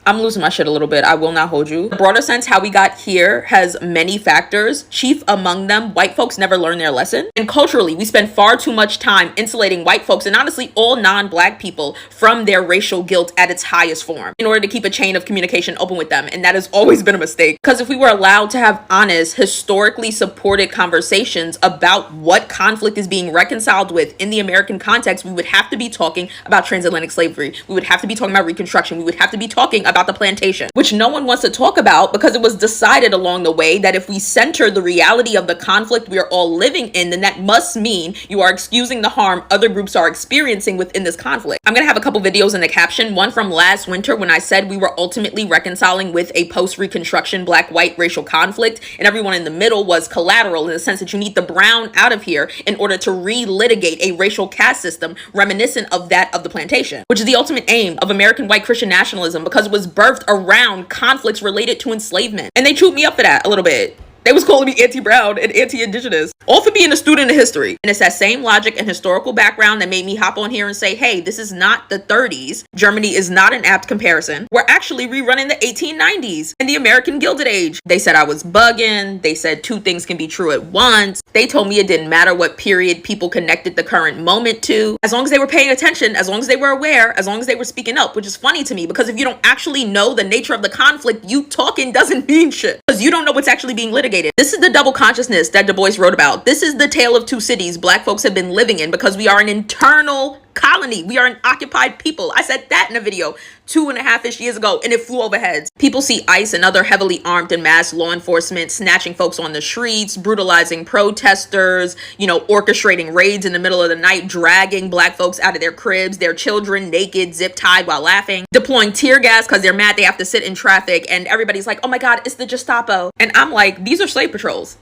I'm losing my shit a little bit. I will not hold you. In a broader sense, how we got here has many factors. Chief among them, white folks never learn their lesson. And culturally, we spend far too much time insulating white folks and honestly all non-black people from their racial guilt at its highest form in order to keep a chain of communication open with them. And that has always been a mistake. Because if we were allowed to have honest, historically supported conversations about what conflict is being reconciled with in the American context, we would have to be talking about transatlantic slavery. We would have to be talking about Reconstruction. We would have to be talking about the plantation, which no one wants to talk about because it was decided along the way that if we center the reality of the conflict we are all living in, then that must mean you are excusing the harm other groups are experiencing within this conflict. I'm going to have a couple videos in the caption, one from last winter when I said we were ultimately reconciling with a post-Reconstruction black-white racial conflict, and everyone in the middle was collateral in the sense that you need the brown out of here in order to relitigate a racial caste system reminiscent of that of the plantation, which is the ultimate aim of American white Christian nationalism because it was birthed around conflicts related to enslavement. And they chewed me up for that a little bit. They was calling me anti-brown and anti-indigenous, all for being a student of history. And it's that same logic and historical background that made me hop on here and say, hey, this is not the 30s. Germany is not an apt comparison. We're actually rerunning the 1890s and the American Gilded Age. They said I was bugging. They said two things can be true at once. They told me it didn't matter what period people connected the current moment to, as long as they were paying attention, as long as they were aware, as long as they were speaking up, which is funny to me because if you don't actually know the nature of the conflict, you talking doesn't mean shit because you don't know what's actually being litigated. This is the double consciousness that Du Bois wrote about. This is the tale of two cities black folks have been living in because we are an internal colony. We are an occupied people. I said that in a video 2.5-ish years ago and it flew over heads. People see ICE and other heavily armed and masked law enforcement snatching folks on the streets, brutalizing protesters, orchestrating raids in the middle of the night, dragging black folks out of their cribs, their children naked, zip tied while laughing, deploying tear gas because they're mad they have to sit in traffic, and everybody's like, oh my God, it's the Gestapo. And I'm like, these are slave patrols.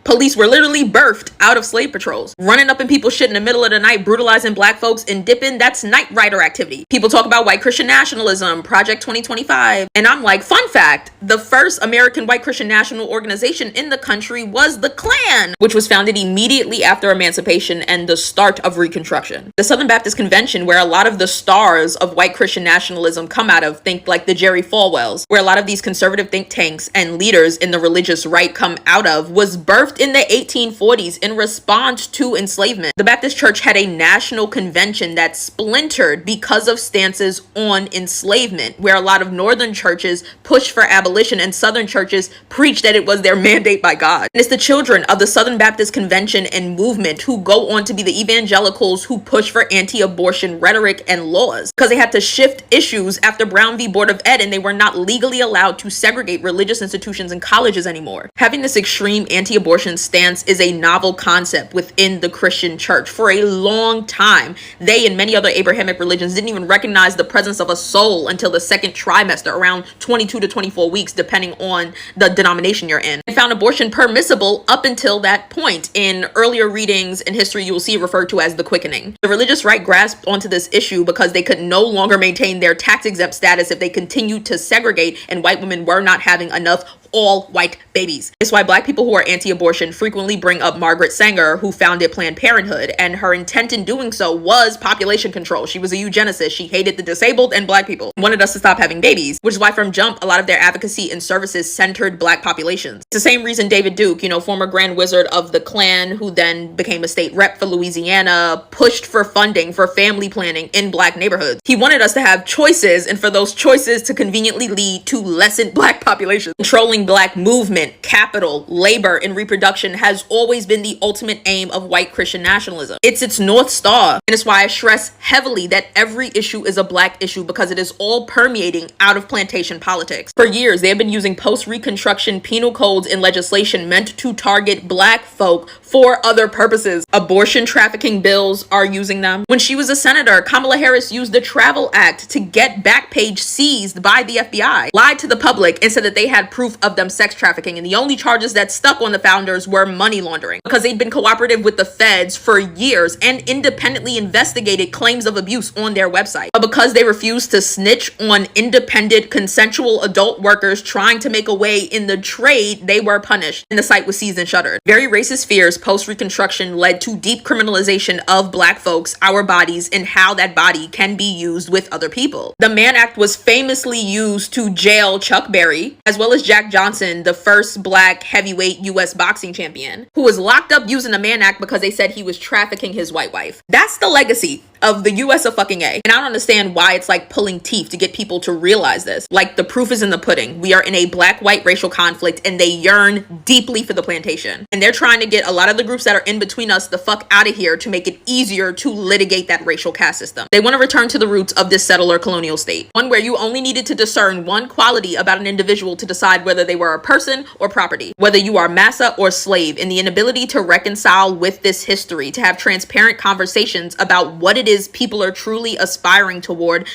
Police were literally birthed out of slave patrols. Running up in people's shit in the middle of the night, brutalizing black folks and dipping, that's night rider activity. People talk about white Christian nationalism, Project 2025. And I'm like, fun fact, the first American white Christian national organization in the country was the Klan, which was founded immediately after emancipation and the start of Reconstruction. The Southern Baptist Convention, where a lot of the stars of white Christian nationalism come out of, think like the Jerry Falwells, where a lot of these conservative think tanks and leaders in the religious right come out of, was birthed in the 1840s in response to enslavement. The Baptist Church had a national convention that splintered because of stances on enslavement, where a lot of northern churches pushed for abolition and southern churches preached that it was their mandate by God. And it's the children of the Southern Baptist Convention and movement who go on to be the evangelicals who push for anti-abortion rhetoric and laws because they had to shift issues after Brown v. Board of Ed and they were not legally allowed to segregate religious institutions and colleges anymore. Having this extreme anti-abortion stance is a novel concept within the Christian church. For a long time, they and many other Abrahamic religions didn't even recognize the presence of a soul until the second trimester, around 22 to 24 weeks, depending on the denomination you're in. They found abortion permissible up until that point. In earlier readings in history, you will see it referred to as the quickening. The religious right grasped onto this issue because they could no longer maintain their tax-exempt status if they continued to segregate and white women were not having enough all white babies. It's why black people who are anti-abortion frequently bring up Margaret Sanger, who founded Planned Parenthood, and her intent in doing so was population control. She was a eugenicist. She hated the disabled and black people, wanted us to stop having babies, which is why from jump, a lot of their advocacy and services centered black populations. It's the same reason David Duke, former Grand Wizard of the Klan, who then became a state rep for Louisiana, pushed for funding for family planning in black neighborhoods. He wanted us to have choices and for those choices to conveniently lead to lessened black populations. Controlling black movement, capital, labor, and reproduction has always been the ultimate aim of white Christian nationalism. It's its North Star, and it's why I stress heavily that every issue is a black issue because it is all permeating out of plantation politics. For years, they have been using post-Reconstruction penal codes and legislation meant to target black folk for other purposes. Abortion trafficking bills are using them. When she was a senator, Kamala Harris used the Travel Act to get Backpage seized by the FBI, lied to the public, and said that they had proof of of them sex trafficking, and the only charges that stuck on the founders were money laundering because they'd been cooperative with the feds for years and independently investigated claims of abuse on their website. But because they refused to snitch on independent consensual adult workers trying to make a way in the trade, they were punished, and the site was seized and shuttered. Very racist fears post-Reconstruction led to deep criminalization of Black folks, our bodies, and how that body can be used with other people. The Mann Act was famously used to jail Chuck Berry, as well as Jack Johnson, the first Black heavyweight U.S. boxing champion, who was locked up using the Mann Act because they said he was trafficking his white wife. That's the legacy of the US of fucking A. And I don't understand why it's like pulling teeth to get people to realize this. Like, the proof is in the pudding. We are in a Black-white racial conflict, and they yearn deeply for the plantation. And they're trying to get a lot of the groups that are in between us the fuck out of here to make it easier to litigate that racial caste system. They want to return to the roots of this settler colonial state, one where you only needed to discern one quality about an individual to decide whether they were a person or property, whether you are massa or slave, and the inability to reconcile with this history, to have transparent conversations about what it is people are truly aspiring toward.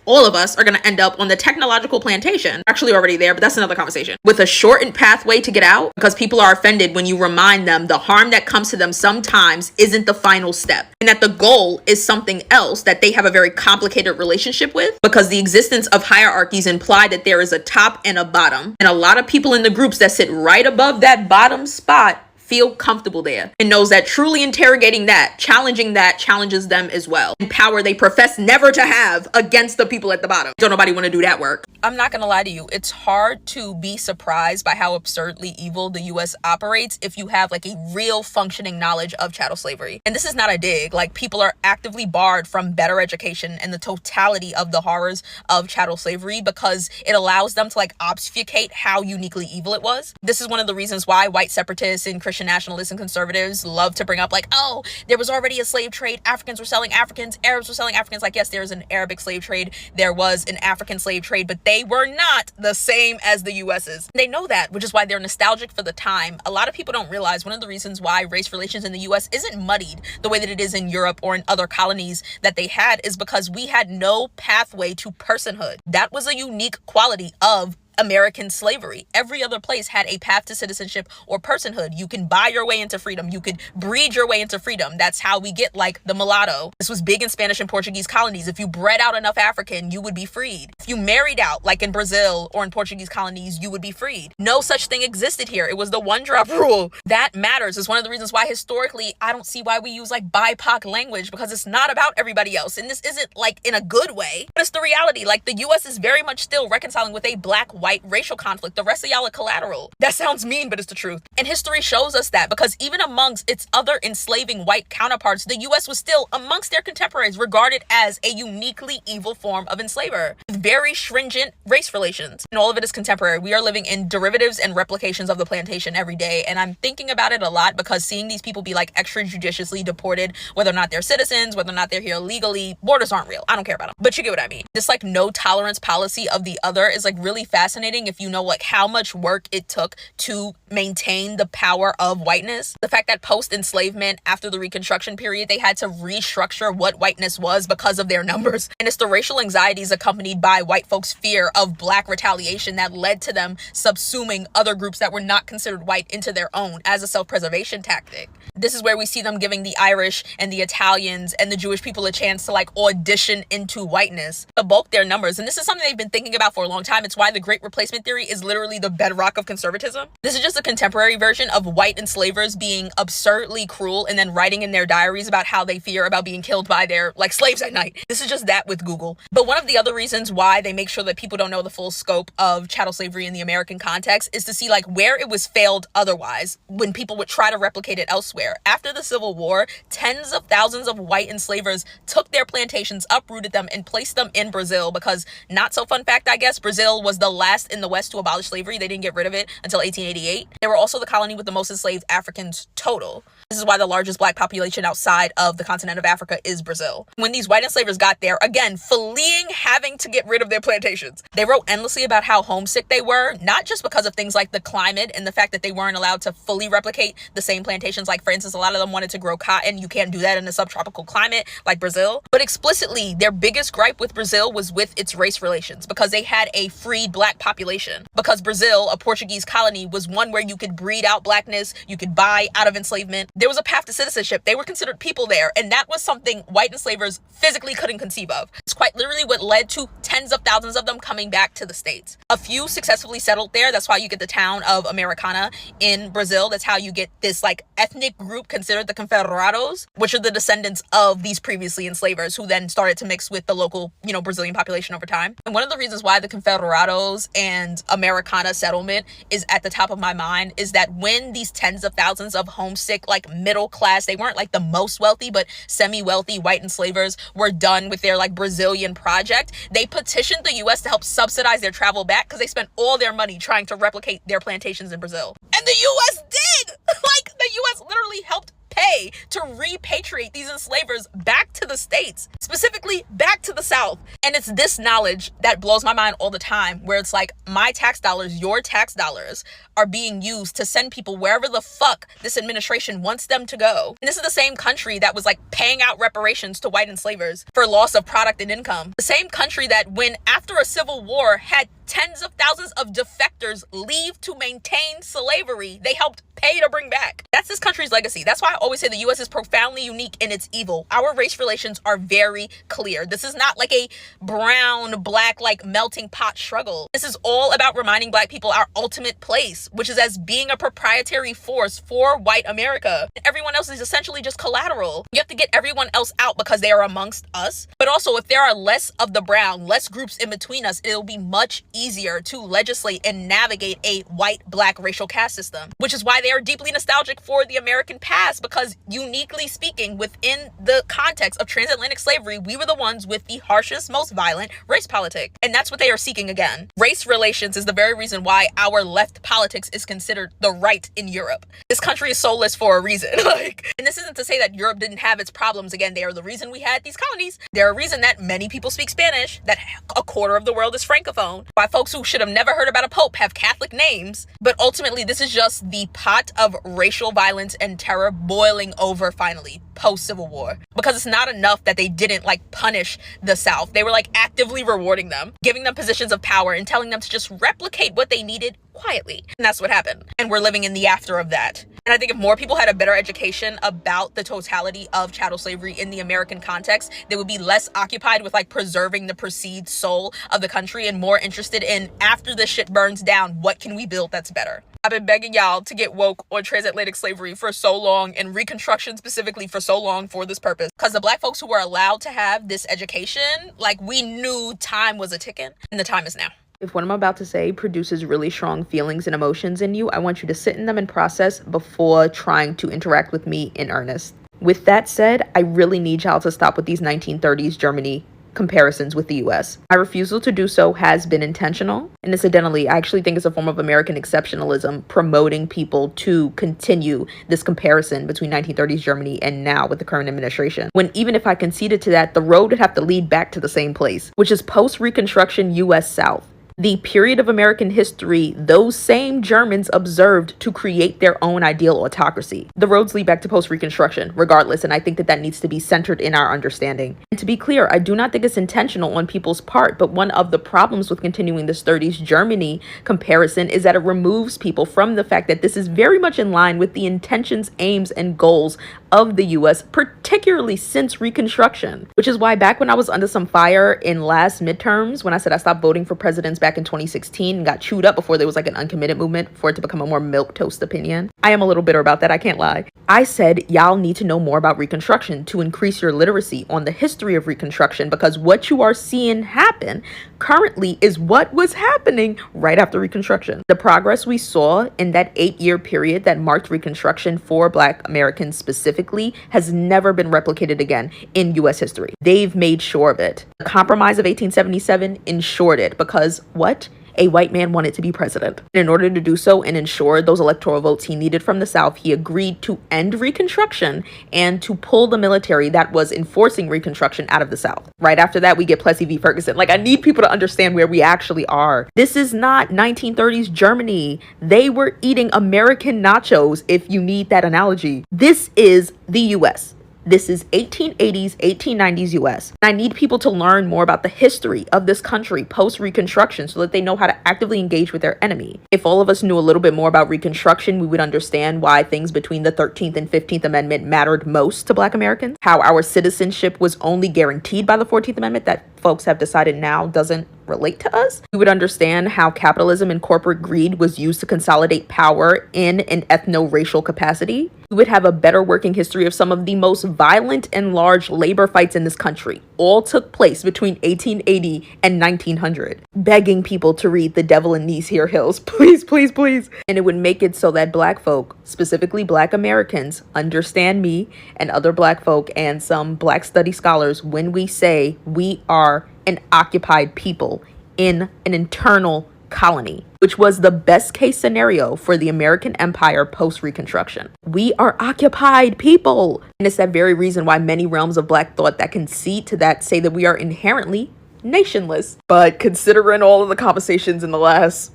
All of us are going to end up on the technological plantation, actually already there, but that's another conversation, with a shortened pathway to get out, because people are offended when you remind them the harm that comes to them sometimes isn't the final step, and that the goal is something else that they have a very complicated relationship with, because the existence of hierarchies imply that there is a top and a bottom, and a lot of people in the groups that sit right above that bottom spot feel comfortable there and knows that truly interrogating that, challenging that, challenges them as well, and power they profess never to have against the people at the bottom. Don't nobody want to do that work. I'm not gonna lie to you, it's hard to be surprised by how absurdly evil the US operates if you have like a real functioning knowledge of chattel slavery. And this is not a dig, like, people are actively barred from better education and the totality of the horrors of chattel slavery because it allows them to like obfuscate how uniquely evil it was. This is one of the reasons why white separatists and Christian nationalists and conservatives love to bring up like, oh, there was already a slave trade, Africans were selling Africans, Arabs were selling Africans. Like, yes, there was an Arabic slave trade, there was an African slave trade, but they were not the same as the US's. They know that, which is why they're nostalgic for the time. A lot of people don't realize one of the reasons why race relations in the US isn't muddied the way that it is in Europe or in other colonies that they had is because we had no pathway to personhood. That was a unique quality of American slavery. Every other place had a path to citizenship or personhood. You can buy your way into freedom. You could breed your way into freedom. That's how we get like the mulatto. This was big in Spanish and Portuguese colonies. If you bred out enough African, you would be freed. If you married out, like in Brazil or in Portuguese colonies, you would be freed. No such thing existed here. It was the one drop rule. That matters. It's one of the reasons why historically I don't see why we use like BIPOC language, because it's not about everybody else. And this isn't like in a good way, but it's the reality. Like, the US is very much still reconciling with a Black-white racial conflict. The rest of y'all are collateral. That sounds mean, but it's the truth. And history shows us that, because even amongst its other enslaving white counterparts, the US was still, amongst their contemporaries, regarded as a uniquely evil form of enslaver, with very stringent race relations. And all of it is contemporary. We are living in derivatives and replications of the plantation every day. And I'm thinking about it a lot, because seeing these people be like extrajudiciously deported, whether or not they're citizens, whether or not they're here illegally, borders aren't real. I don't care about them. But you get what I mean. This like no tolerance policy of the other is like really fascinating if you know like how much work it took to maintain the power of whiteness. The fact that post-enslavement, after the Reconstruction period, they had to restructure what whiteness was because of their numbers. And it's the racial anxieties accompanied by white folks' fear of Black retaliation that led to them subsuming other groups that were not considered white into their own as a self-preservation tactic. This is where we see them giving the Irish and the Italians and the Jewish people a chance to like audition into whiteness to bulk their numbers. And this is something they've been thinking about for a long time. It's why the Great Replacement theory is literally the bedrock of conservatism. This is just a contemporary version of white enslavers being absurdly cruel and then writing in their diaries about how they fear about being killed by their like slaves at night. This is just that with Google. But one of the other reasons why they make sure that people don't know the full scope of chattel slavery in the American context is to see like where it was failed otherwise, when people would try to replicate it elsewhere. After the Civil War, tens of thousands of white enslavers took their plantations, uprooted them, and placed them in Brazil, because, not so fun fact, I guess, Brazil was the last in the West to abolish slavery. They didn't get rid of it until 1888. They were also the colony with the most enslaved Africans total. This is why the largest Black population outside of the continent of Africa is Brazil. When these white enslavers got there, again, fleeing having to get rid of their plantations, they wrote endlessly about how homesick they were, not just because of things like the climate and the fact that they weren't allowed to fully replicate the same plantations. Like, for instance, a lot of them wanted to grow cotton. You can't do that in a subtropical climate like Brazil. But explicitly, their biggest gripe with Brazil was with its race relations, because they had a freed Black black population, because Brazil, a Portuguese colony, was one where you could breed out blackness, you could buy out of enslavement. There was a path to citizenship. They were considered people there, and that was something white enslavers physically couldn't conceive of. It's quite literally what led to tens of thousands of them coming back to the States. A few successfully settled there. That's why you get the town of Americana in Brazil. That's how you get this like ethnic group considered the Confederados, which are the descendants of these previously enslavers who then started to mix with the local, Brazilian population over time. And one of the reasons why the Confederados and Americana settlement is at the top of my mind is that when these tens of thousands of homesick, like middle class, they weren't like the most wealthy, but semi-wealthy white enslavers were done with their like Brazilian project, they petitioned the US to help subsidize their travel back because they spent all their money trying to replicate their plantations in Brazil. And the US did! Like, the US literally helped pay to repatriate these enslavers back to the States, specifically back to the South. And it's this knowledge that blows my mind all the time, where it's like my tax dollars, your tax dollars are being used to send people wherever the fuck this administration wants them to go. And this is the same country that was like paying out reparations to white enslavers for loss of product and income. The same country that when after a civil war had tens of thousands of defectors leave to maintain slavery, they helped pay to bring back. That's this country's legacy. That's why I always say the US is profoundly unique in its evil. Our race relations are very clear. This is not like a brown, black, like melting pot struggle. This is all about reminding black people our ultimate place, which is as being a proprietary force for white America. And everyone else is essentially just collateral. You have to get everyone else out because they are amongst us. But also, if there are less of the brown, less groups in between us, it'll be much easier to legislate and navigate a white-black racial caste system, which is why they are deeply nostalgic for the American past, because uniquely speaking, within the context of transatlantic slavery, we were the ones with the harshest, most violent race politic. And that's what they are seeking again. Race relations is the very reason why our left politics is considered the right in Europe. This country is soulless for a reason. And this isn't to say that Europe didn't have its problems. Again, they are the reason we had these colonies. They're a reason that many people speak Spanish, that a quarter of the world is francophone, why folks who should have never heard about a pope have Catholic names. But ultimately, this is just the pot of racial violence and terror boiling over finally post-Civil War. Because it's not enough that they didn't like punish the South. They were like actively rewarding them, giving them positions of power and telling them to just replicate what they needed quietly. And that's what happened. And we're living in the after of that. And I think if more people had a better education about the totality of chattel slavery in the American context, they would be less occupied with like preserving the perceived soul of the country and more interested in, after this shit burns down, what can we build that's better? I've been begging y'all to get woke on transatlantic slavery for so long, and Reconstruction specifically for so long, for this purpose. Because the black folks who were allowed to have this education, like, we knew time was a ticking, and the time is now. If what I'm about to say produces really strong feelings and emotions in you, I want you to sit in them and process before trying to interact with me in earnest. With that said, I really need y'all to stop with these 1930s Germany comparisons with the US. My refusal to do so has been intentional. And incidentally, I actually think it's a form of American exceptionalism, promoting people to continue this comparison between 1930s Germany and now with the current administration. When even if I conceded to that, the road would have to lead back to the same place, which is post-Reconstruction US South. The period of American history those same Germans observed to create their own ideal autocracy. The roads lead back to post-Reconstruction, regardless, and I think that needs to be centered in our understanding. And to be clear, I do not think it's intentional on people's part, but one of the problems with continuing this 30s Germany comparison is that it removes people from the fact that this is very much in line with the intentions, aims, and goals of the US, particularly since Reconstruction. Which is why back when I was under some fire in last midterms, when I said I stopped voting for presidents back in 2016 and got chewed up before there was like an uncommitted movement for it to become a more milquetoast opinion. I am a little bitter about that, I can't lie. I said y'all need to know more about Reconstruction to increase your literacy on the history of Reconstruction, because what you are seeing happen currently is what was happening right after Reconstruction. The progress we saw in that 8-year period that marked Reconstruction for Black Americans specifically has never been replicated again in US history. They've made sure of it. The Compromise of 1877 ensured it, because what? A white man wanted to be president. And in order to do so and ensure those electoral votes he needed from the South, he agreed to end Reconstruction and to pull the military that was enforcing Reconstruction out of the South. Right after that, we get Plessy v. Ferguson. Like, I need people to understand where we actually are. This is not 1930s Germany. They were eating American nachos, if you need that analogy. This is the US. This is 1880s, 1890s US. I need people to learn more about the history of this country post-Reconstruction so that they know how to actively engaged with their enemy. If all of us knew a little bit more about Reconstruction, we would understand why things between the 13th and 15th Amendment mattered most to Black Americans, how our citizenship was only guaranteed by the 14th Amendment that folks have decided now doesn't relate to us. We would understand how capitalism and corporate greed was used to consolidate power in an ethno-racial capacity. We would have a better working history of some of the most violent and large labor fights in this country. All took place between 1880 and 1900. Begging people to read The Devil in These Here Hills. Please, please, please. And it would make it so that Black folk, specifically Black Americans, understand me and other Black folk and some Black study scholars when we say we are an occupied people in an internal colony, which was the best case scenario for the American empire post-Reconstruction. We are occupied people. And it's that very reason why many realms of Black thought that concede to that say that we are inherently nationless. But considering all of the conversations in the last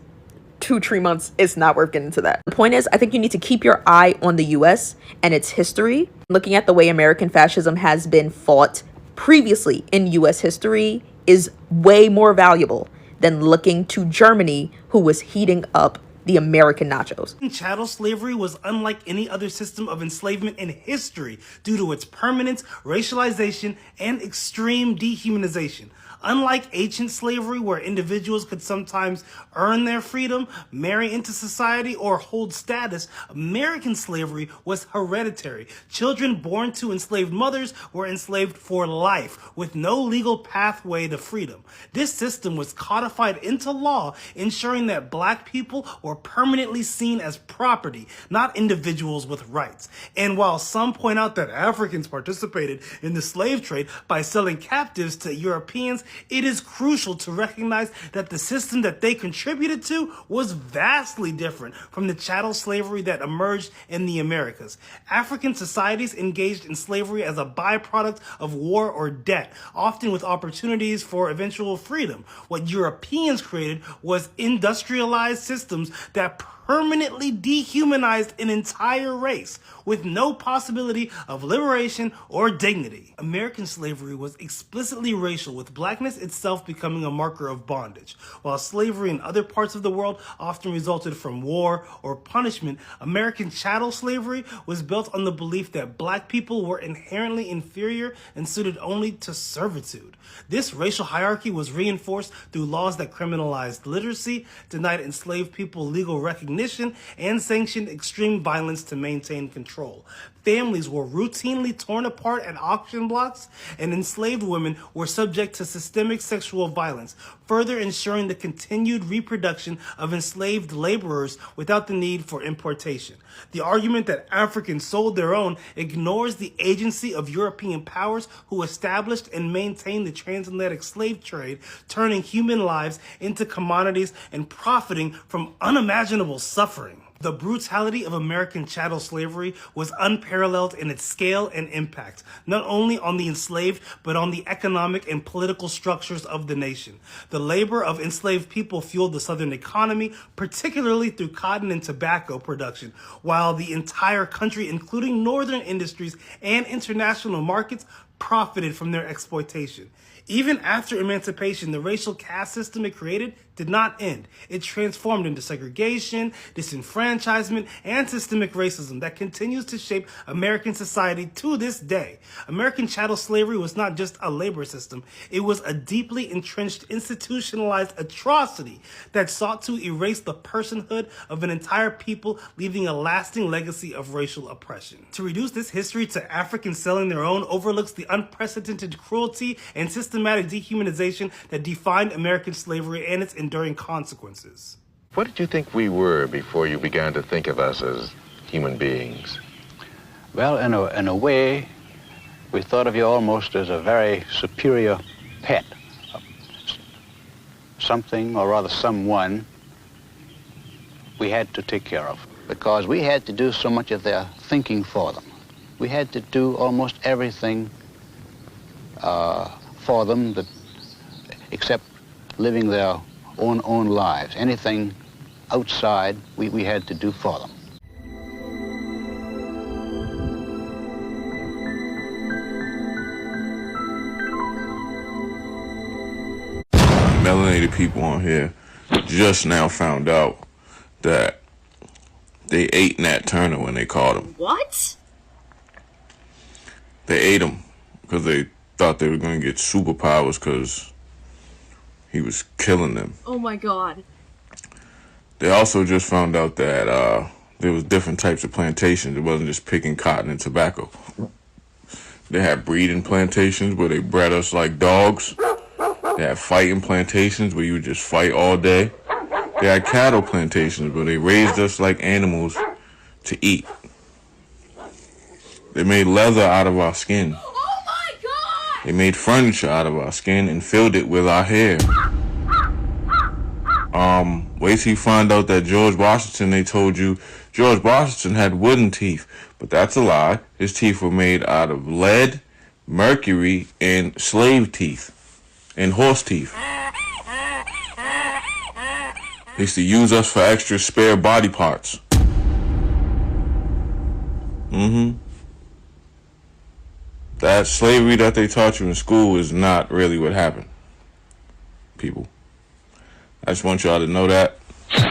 2-3 months, it's not worth getting into that. The point is, I think you need to keep your eye on the US and its history. Looking at the way American fascism has been fought previously in US history is way more valuable than looking to Germany, who was heating up the American nachos. Chattel slavery was unlike any other system of enslavement in history due to its permanence, racialization, and extreme dehumanization. Unlike ancient slavery, where individuals could sometimes earn their freedom, marry into society, or hold status, American slavery was hereditary. Children born to enslaved mothers were enslaved for life, with no legal pathway to freedom. This system was codified into law, ensuring that Black people were permanently seen as property, not individuals with rights. And while some point out that Africans participated in the slave trade by selling captives to Europeans, it is crucial to recognize that the system that they contributed to was vastly different from the chattel slavery that emerged in the Americas. African societies engaged in slavery as a byproduct of war or debt, often with opportunities for eventual freedom. What Europeans created was industrialized systems that permanently dehumanized an entire race with no possibility of liberation or dignity. American slavery was explicitly racial, with Blackness itself becoming a marker of bondage. While slavery in other parts of the world often resulted from war or punishment, American chattel slavery was built on the belief that Black people were inherently inferior and suited only to servitude. This racial hierarchy was reinforced through laws that criminalized literacy, denied enslaved people legal recognition, and sanctioned extreme violence to maintain control. Families were routinely torn apart at auction blocks, and enslaved women were subject to systemic sexual violence, further ensuring the continued reproduction of enslaved laborers without the need for importation. The argument that Africans sold their own ignores the agency of European powers who established and maintained the transatlantic slave trade, turning human lives into commodities and profiting from unimaginable suffering. The brutality of American chattel slavery was unparalleled in its scale and impact, not only on the enslaved, but on the economic and political structures of the nation. The labor of enslaved people fueled the Southern economy, particularly through cotton and tobacco production, while the entire country, including northern industries and international markets, profited from their exploitation. Even after emancipation, the racial caste system it created did not end. It transformed into segregation, disenfranchisement, and systemic racism that continues to shape American society to this day. American chattel slavery was not just a labor system. It was a deeply entrenched, institutionalized atrocity that sought to erase the personhood of an entire people, leaving a lasting legacy of racial oppression. To reduce this history to Africans selling their own overlooks the unprecedented cruelty and systematic dehumanization that defined American slavery and its enduring consequences. What did you think we were before you began to think of us as human beings? Well, in a way, we thought of you almost as a very superior pet. Something, or rather someone, we had to take care of. Because we had to do so much of their thinking for them. We had to do almost everything for them that, except living their own lives. Anything outside, we had to do for them. Melanated people on here just now found out that they ate Nat Turner when they caught him. What? They ate him because they thought they were going to get superpowers because he was killing them. Oh my god. They also just found out that there was different types of plantations. It wasn't just picking cotton and tobacco. They had breeding plantations where they bred us like dogs. They had fighting plantations where you would just fight all day. They had cattle plantations where they raised us like animals to eat. They made leather out of our skin. Oh my god! They made furniture out of our skin and filled it with our hair. Wait till you find out that George Washington, they told you George Washington had wooden teeth. But that's a lie. His teeth were made out of lead, mercury, and slave teeth. And horse teeth. They used to use us for extra spare body parts. That slavery that they taught you in school is not really what happened, people. I just want y'all to know that.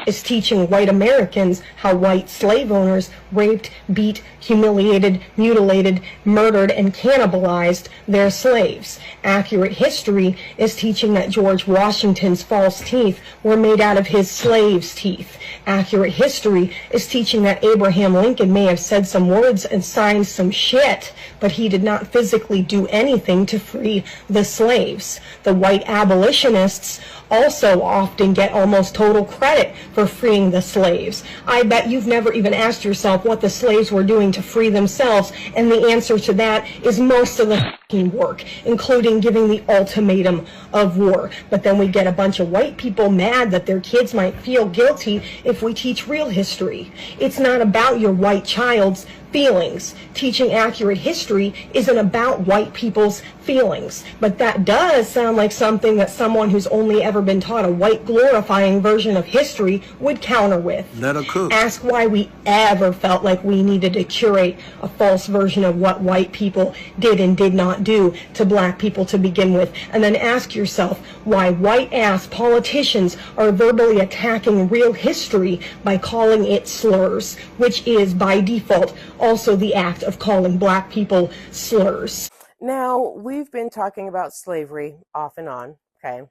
Is teaching white Americans how white slave owners raped, beat, humiliated, mutilated, murdered, and cannibalized their slaves. Accurate history is teaching that George Washington's false teeth were made out of his slaves' teeth. Accurate history is teaching that Abraham Lincoln may have said some words and signed some shit, but he did not physically do anything to free the slaves. The white abolitionists also often get almost total credit for freeing the slaves. I bet you've never even asked yourself what the slaves were doing to free themselves, and the answer to that is most of the fucking work, including giving the ultimatum of war. But then we get a bunch of white people mad that their kids might feel guilty if we teach real history. It's not about your white child's feelings. Teaching accurate history isn't about white people's feelings, but that does sound like something that someone who's only ever been taught a white glorifying version of history would counter with. Let her cook. Ask why we ever felt like we needed to curate a false version of what white people did and did not do to black people to begin with, and then ask yourself why white-ass politicians are verbally attacking real history by calling it slurs, which is, by default, also the act of calling black people slurs. Now, we've been talking about slavery off and on, okay?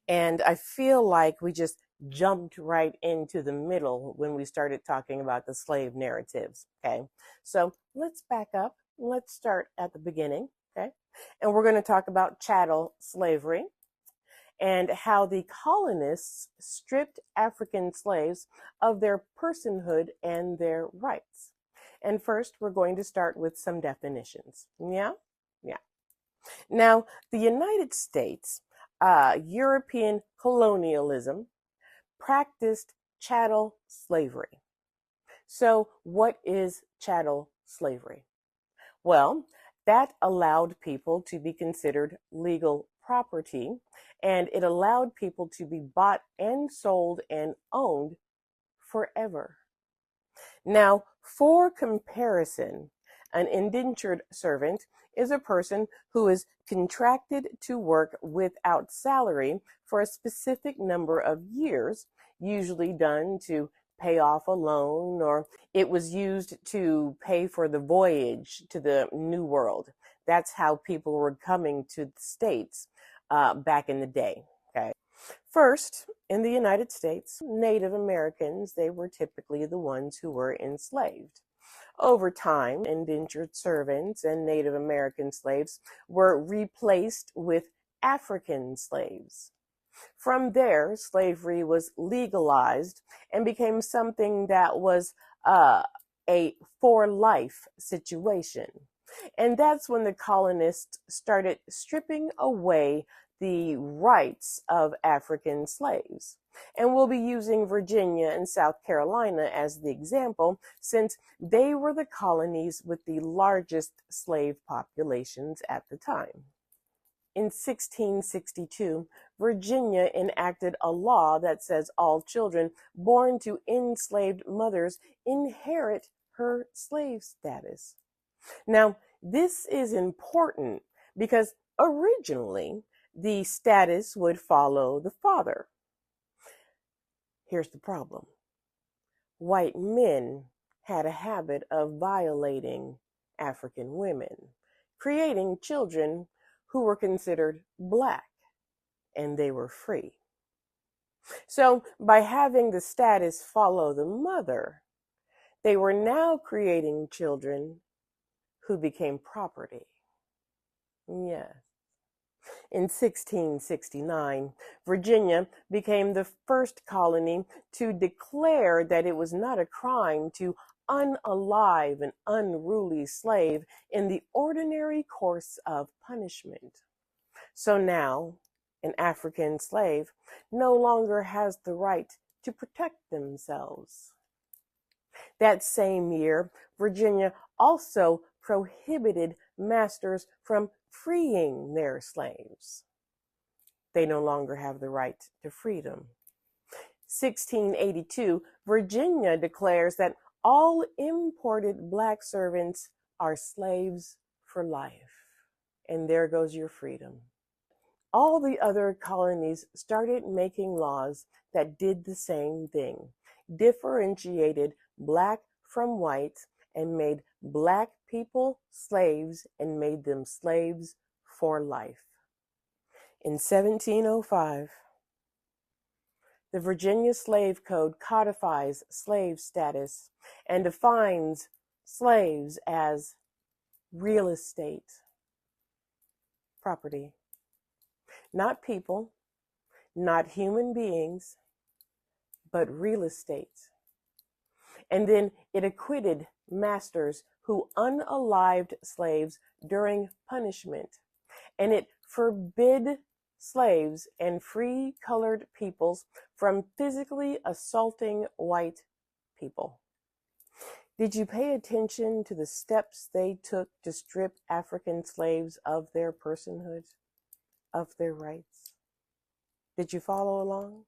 And I feel like we just jumped right into the middle when we started talking about the slave narratives, okay? So let's back up. Let's start at the beginning, okay? And we're going to talk about chattel slavery and how the colonists stripped African slaves of their personhood and their rights. And first, we're going to start with some definitions. Yeah? Yeah. Now, the United States, European colonialism, practiced chattel slavery. So, what is chattel slavery? Well, that allowed people to be considered legal property, and it allowed people to be bought and sold and owned forever. Now, for comparison, an indentured servant is a person who is contracted to work without salary for a specific number of years, usually done to pay off a loan, or it was used to pay for the voyage to the New World. That's how people were coming to the States back in the day. Okay. First, in the United States, Native Americans, they were typically the ones who were enslaved. Over time, indentured servants and Native American slaves were replaced with African slaves. From there, slavery was legalized and became something that was a for life situation. And that's when the colonists started stripping away the rights of African slaves. And we'll be using Virginia and South Carolina as the example, since they were the colonies with the largest slave populations at the time. In 1662, Virginia enacted a law that says all children born to enslaved mothers inherit her slave status. Now, this is important because originally the status would follow the father. Here's the problem. White men had a habit of violating African women, creating children who were considered black, and they were free. So by having the status follow the mother, they were now creating children who became property. Yes. In 1669, Virginia became the first colony to declare that it was not a crime to unalive an unruly slave in the ordinary course of punishment. So now, an African slave no longer has the right to protect themselves. That same year, Virginia also prohibited masters from freeing their slaves. They no longer have the right to freedom. 1682, Virginia declares that all imported black servants are slaves for life. And there goes your freedom. All the other colonies started making laws that did the same thing, differentiated black from white, and made black people slaves and made them slaves for life. In 1705, the Virginia Slave Code codifies slave status and defines slaves as real estate property. Not people, not human beings, but real estate. And then it acquitted masters who unalived slaves during punishment. And it forbid slaves and free colored peoples from physically assaulting white people. Did you pay attention to the steps they took to strip African slaves of their personhood, of their rights? Did you follow along?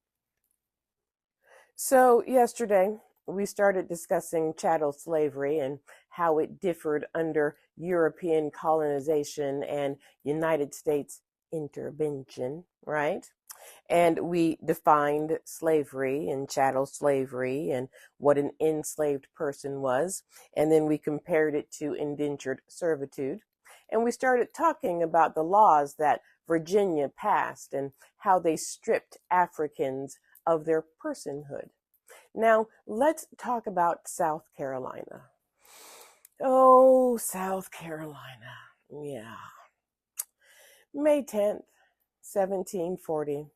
So yesterday, we started discussing chattel slavery and how it differed under European colonization and United States intervention, right? And we defined slavery and chattel slavery and what an enslaved person was. And then we compared it to indentured servitude. And we started talking about the laws that Virginia passed and how they stripped Africans of their personhood. Now, let's talk about South Carolina. Oh, South Carolina. Yeah. May 10th, 1740.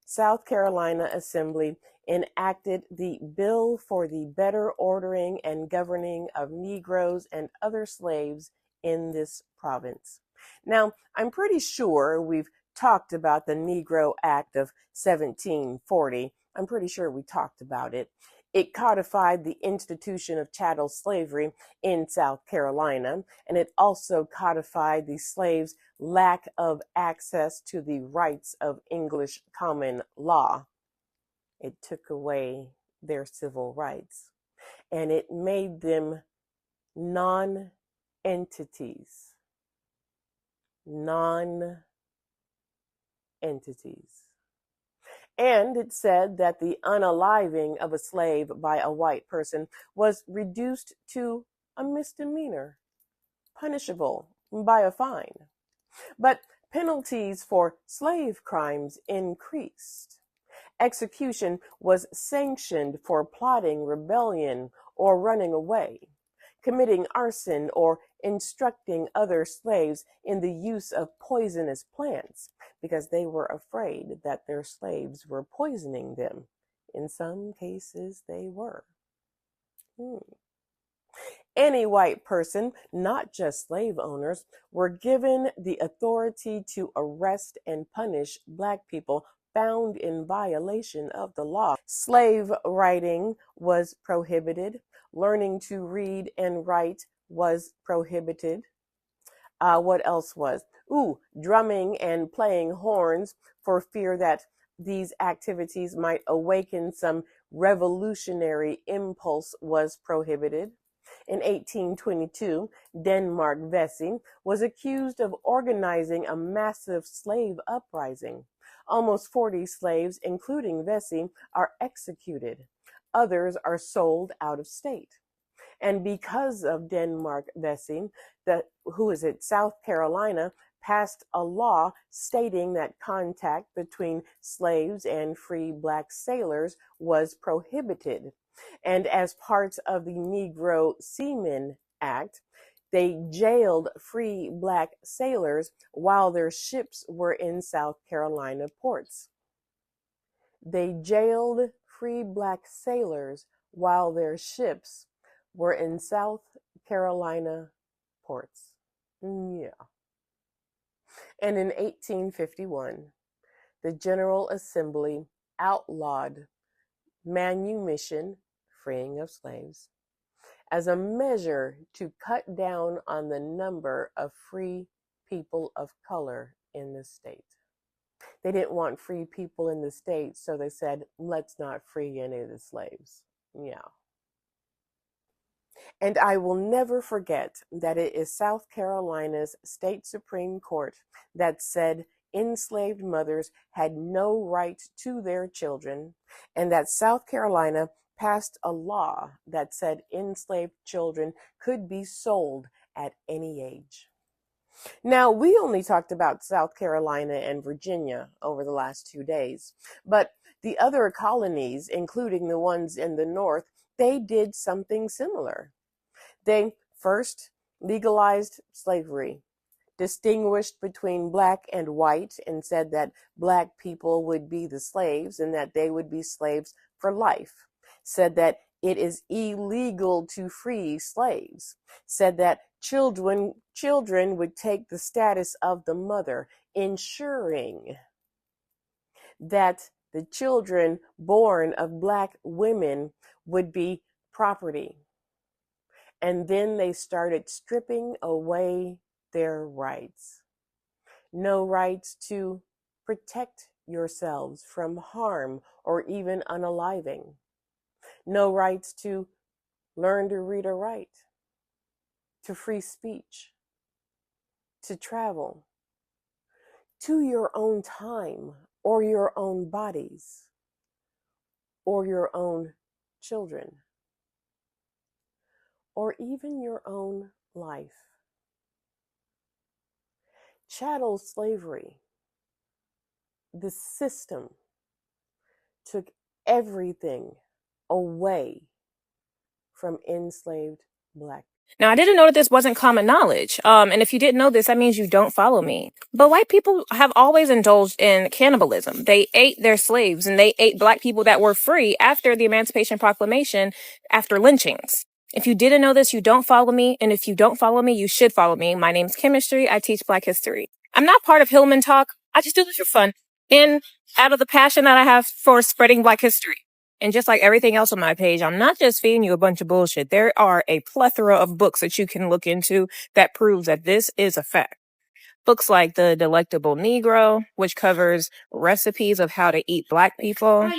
South Carolina Assembly enacted the Bill for the Better Ordering and Governing of Negroes and Other Slaves in this province. Now, I'm pretty sure we've talked about the Negro Act of 1740. I'm pretty sure we talked about it. It codified the institution of chattel slavery in South Carolina, and it also codified the slaves' lack of access to the rights of English common law. It took away their civil rights, and it made them non-entities. Non-entities. And it said that the unaliving of a slave by a white person was reduced to a misdemeanor, punishable by a fine. But penalties for slave crimes increased. Execution was sanctioned for plotting rebellion or running away, committing arson, or instructing other slaves in the use of poisonous plants, because they were afraid that their slaves were poisoning them. In some cases, they were. Any white person, not just slave owners, were given the authority to arrest and punish black people found in violation of the law. Slave writing was prohibited. Learning to read and write was prohibited. What else was? Drumming and playing horns for fear that these activities might awaken some revolutionary impulse was prohibited. In 1822, Denmark Vesey was accused of organizing a massive slave uprising. Almost 40 slaves, including Vesey, are executed. Others are sold out of state. And because of Denmark Vesey, South Carolina, passed a law stating that contact between slaves and free black sailors was prohibited. And as part of the Negro Seamen Act, they jailed free black sailors while their ships were in South Carolina ports. They jailed free black sailors while their ships were in South Carolina ports. Yeah. And in 1851, the General Assembly outlawed manumission, freeing of slaves, as a measure to cut down on the number of free people of color in the state. They didn't want free people in the state, so they said, let's not free any of the slaves. Yeah. And I will never forget that it is South Carolina's state Supreme Court that said enslaved mothers had no right to their children, and that South Carolina passed a law that said enslaved children could be sold at any age. Now, we only talked about South Carolina and Virginia over the last 2 days, but the other colonies, including the ones in the North, they did something similar. They first legalized slavery, distinguished between black and white, and said that black people would be the slaves and that they would be slaves for life. Said that it is illegal to free slaves. Said that children would take the status of the mother, ensuring that the children born of black women would be property. And then they started stripping away their rights. No rights to protect yourselves from harm or even unaliving. No rights to learn to read or write, to free speech, to travel, to your own time or your own bodies or your own children, or even your own life. Chattel slavery, the system, took everything away from enslaved black. Now, I didn't know that this wasn't common knowledge. And if you didn't know this, that means you don't follow me. But white people have always indulged in cannibalism. They ate their slaves and they ate black people that were free after the Emancipation Proclamation, after lynchings. If you didn't know this, you don't follow me. And if you don't follow me, you should follow me. My name's Chemistry. I teach Black history. I'm not part of Hillman Talk. I just do this for fun and out of the passion that I have for spreading Black history. And just like everything else on my page, I'm not just feeding you a bunch of bullshit. There are a plethora of books that you can look into that proves that this is a fact. Books like The Delectable Negro, which covers recipes of how to eat black people.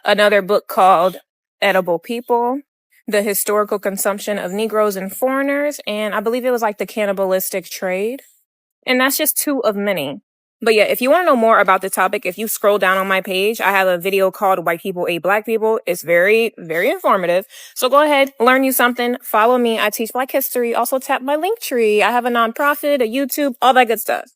Another book called Edible People, The Historical Consumption of Negroes and Foreigners. And I believe it was like The Cannibalistic Trade. And that's just 2 of many. But yeah, if you want to know more about the topic, if you scroll down on my page, I have a video called White People Ate Black People. It's very, very informative. So go ahead, learn you something. Follow me. I teach Black history. Also tap my link tree. I have a nonprofit, a YouTube, all that good stuff.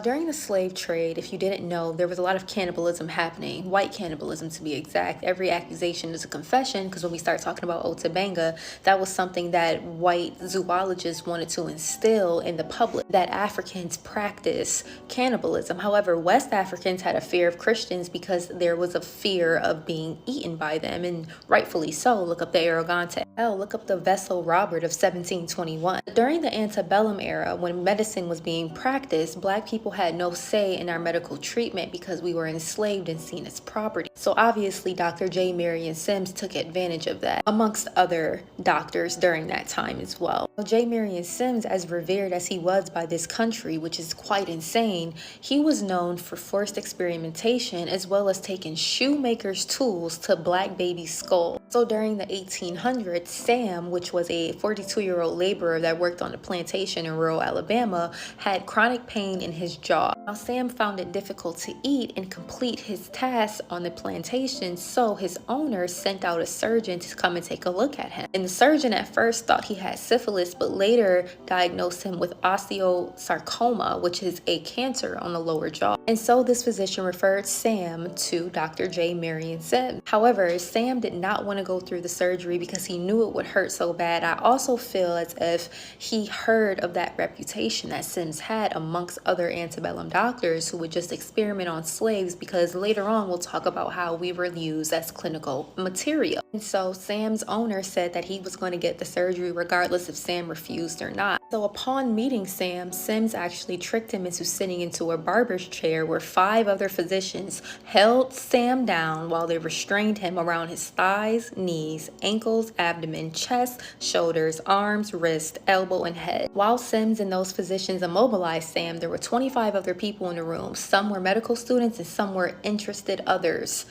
During the slave trade, if you didn't know, there was a lot of cannibalism happening, white cannibalism to be exact. Every accusation is a confession, because when we start talking about Otabanga, that was something that white zoologists wanted to instill in the public, that Africans practice cannibalism. However, West Africans had a fear of Christians because there was a fear of being eaten by them, and rightfully so. Look up the Arrogante. Hell, look up the Vessel Robert of 1721. During the antebellum era, when medicine was being practiced, black people had no say in our medical treatment because we were enslaved and seen as property. So obviously Dr. J. Marion Sims took advantage of that, amongst other doctors during that time as well. J. Marion Sims, as revered as he was by this country, which is quite insane, he was known for forced experimentation as well as taking shoemakers' tools to black baby skulls. So during the 1800s, Sam, which was a 42-year-old laborer that worked on a plantation in rural Alabama, had chronic pain in his jaw. Now, Sam found it difficult to eat and complete his tasks on the plantation, so his owner sent out a surgeon to come and take a look at him. And the surgeon at first thought he had syphilis, but later diagnosed him with osteosarcoma, which is a cancer on the lower jaw. And so this physician referred Sam to Dr. J. Marion Sims. However, Sam did not want to go through the surgery because he knew it would hurt so bad. I also feel as if he heard of that reputation that Sims had amongst other antebellum doctors who would just experiment on slaves, because later on we'll talk about how we were used as clinical material. And so Sam's owner said that he was going to get the surgery regardless if Sam refused or not. So upon meeting Sam, Sims actually tricked him into sitting into a barber's chair where 5 other physicians held Sam down while they restrained him around his thighs, knees, ankles, abdomen, chest, shoulders, arms, wrist, elbow, and head. While Sims and those physicians immobilized Sam, there were 25 other people in the room. Some were medical students and some were interested others,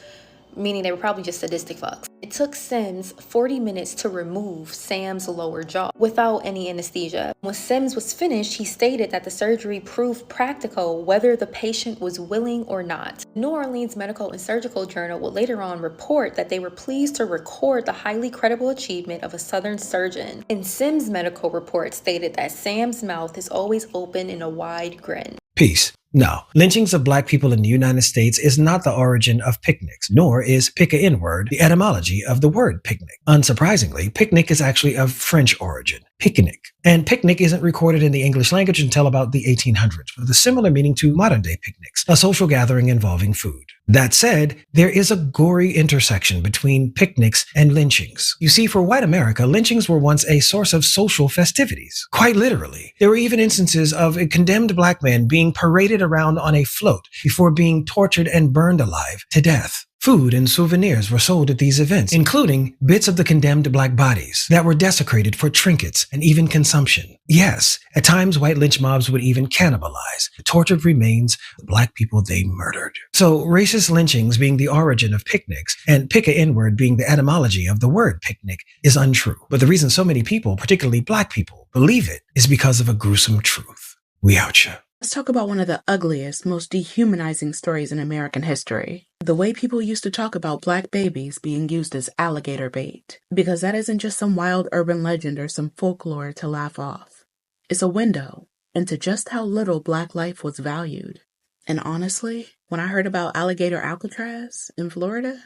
meaning they were probably just sadistic fucks. It took Sims 40 minutes to remove Sam's lower jaw without any anesthesia. When Sims was finished, he stated that the surgery proved practical whether the patient was willing or not. New Orleans Medical and Surgical Journal would later on report that they were pleased to record the highly credible achievement of a Southern surgeon. And Sims' medical report stated that Sam's mouth is always open in a wide grin. Peace. No, lynchings of black people in the United States is not the origin of picnics, nor is pick a N-word the etymology of the word picnic. Unsurprisingly, picnic is actually of French origin, picnic. And picnic isn't recorded in the English language until about the 1800s, with a similar meaning to modern-day picnics, a social gathering involving food. That said, there is a gory intersection between picnics and lynchings. You see, for white America, lynchings were once a source of social festivities. Quite literally. There were even instances of a condemned black man being paraded around on a float before being tortured and burned alive to death. Food and souvenirs were sold at these events, including bits of the condemned black bodies that were desecrated for trinkets and even consumption. Yes, at times white lynch mobs would even cannibalize the tortured remains of black people they murdered. So racist lynchings being the origin of picnics and pick a N-word being the etymology of the word picnic is untrue. But the reason so many people, particularly black people, believe it is because of a gruesome truth. We outcha. Let's talk about one of the ugliest, most dehumanizing stories in American history. The way people used to talk about black babies being used as alligator bait. Because that isn't just some wild urban legend or some folklore to laugh off. It's a window into just how little black life was valued. And honestly, when I heard about alligator Alcatraz in Florida,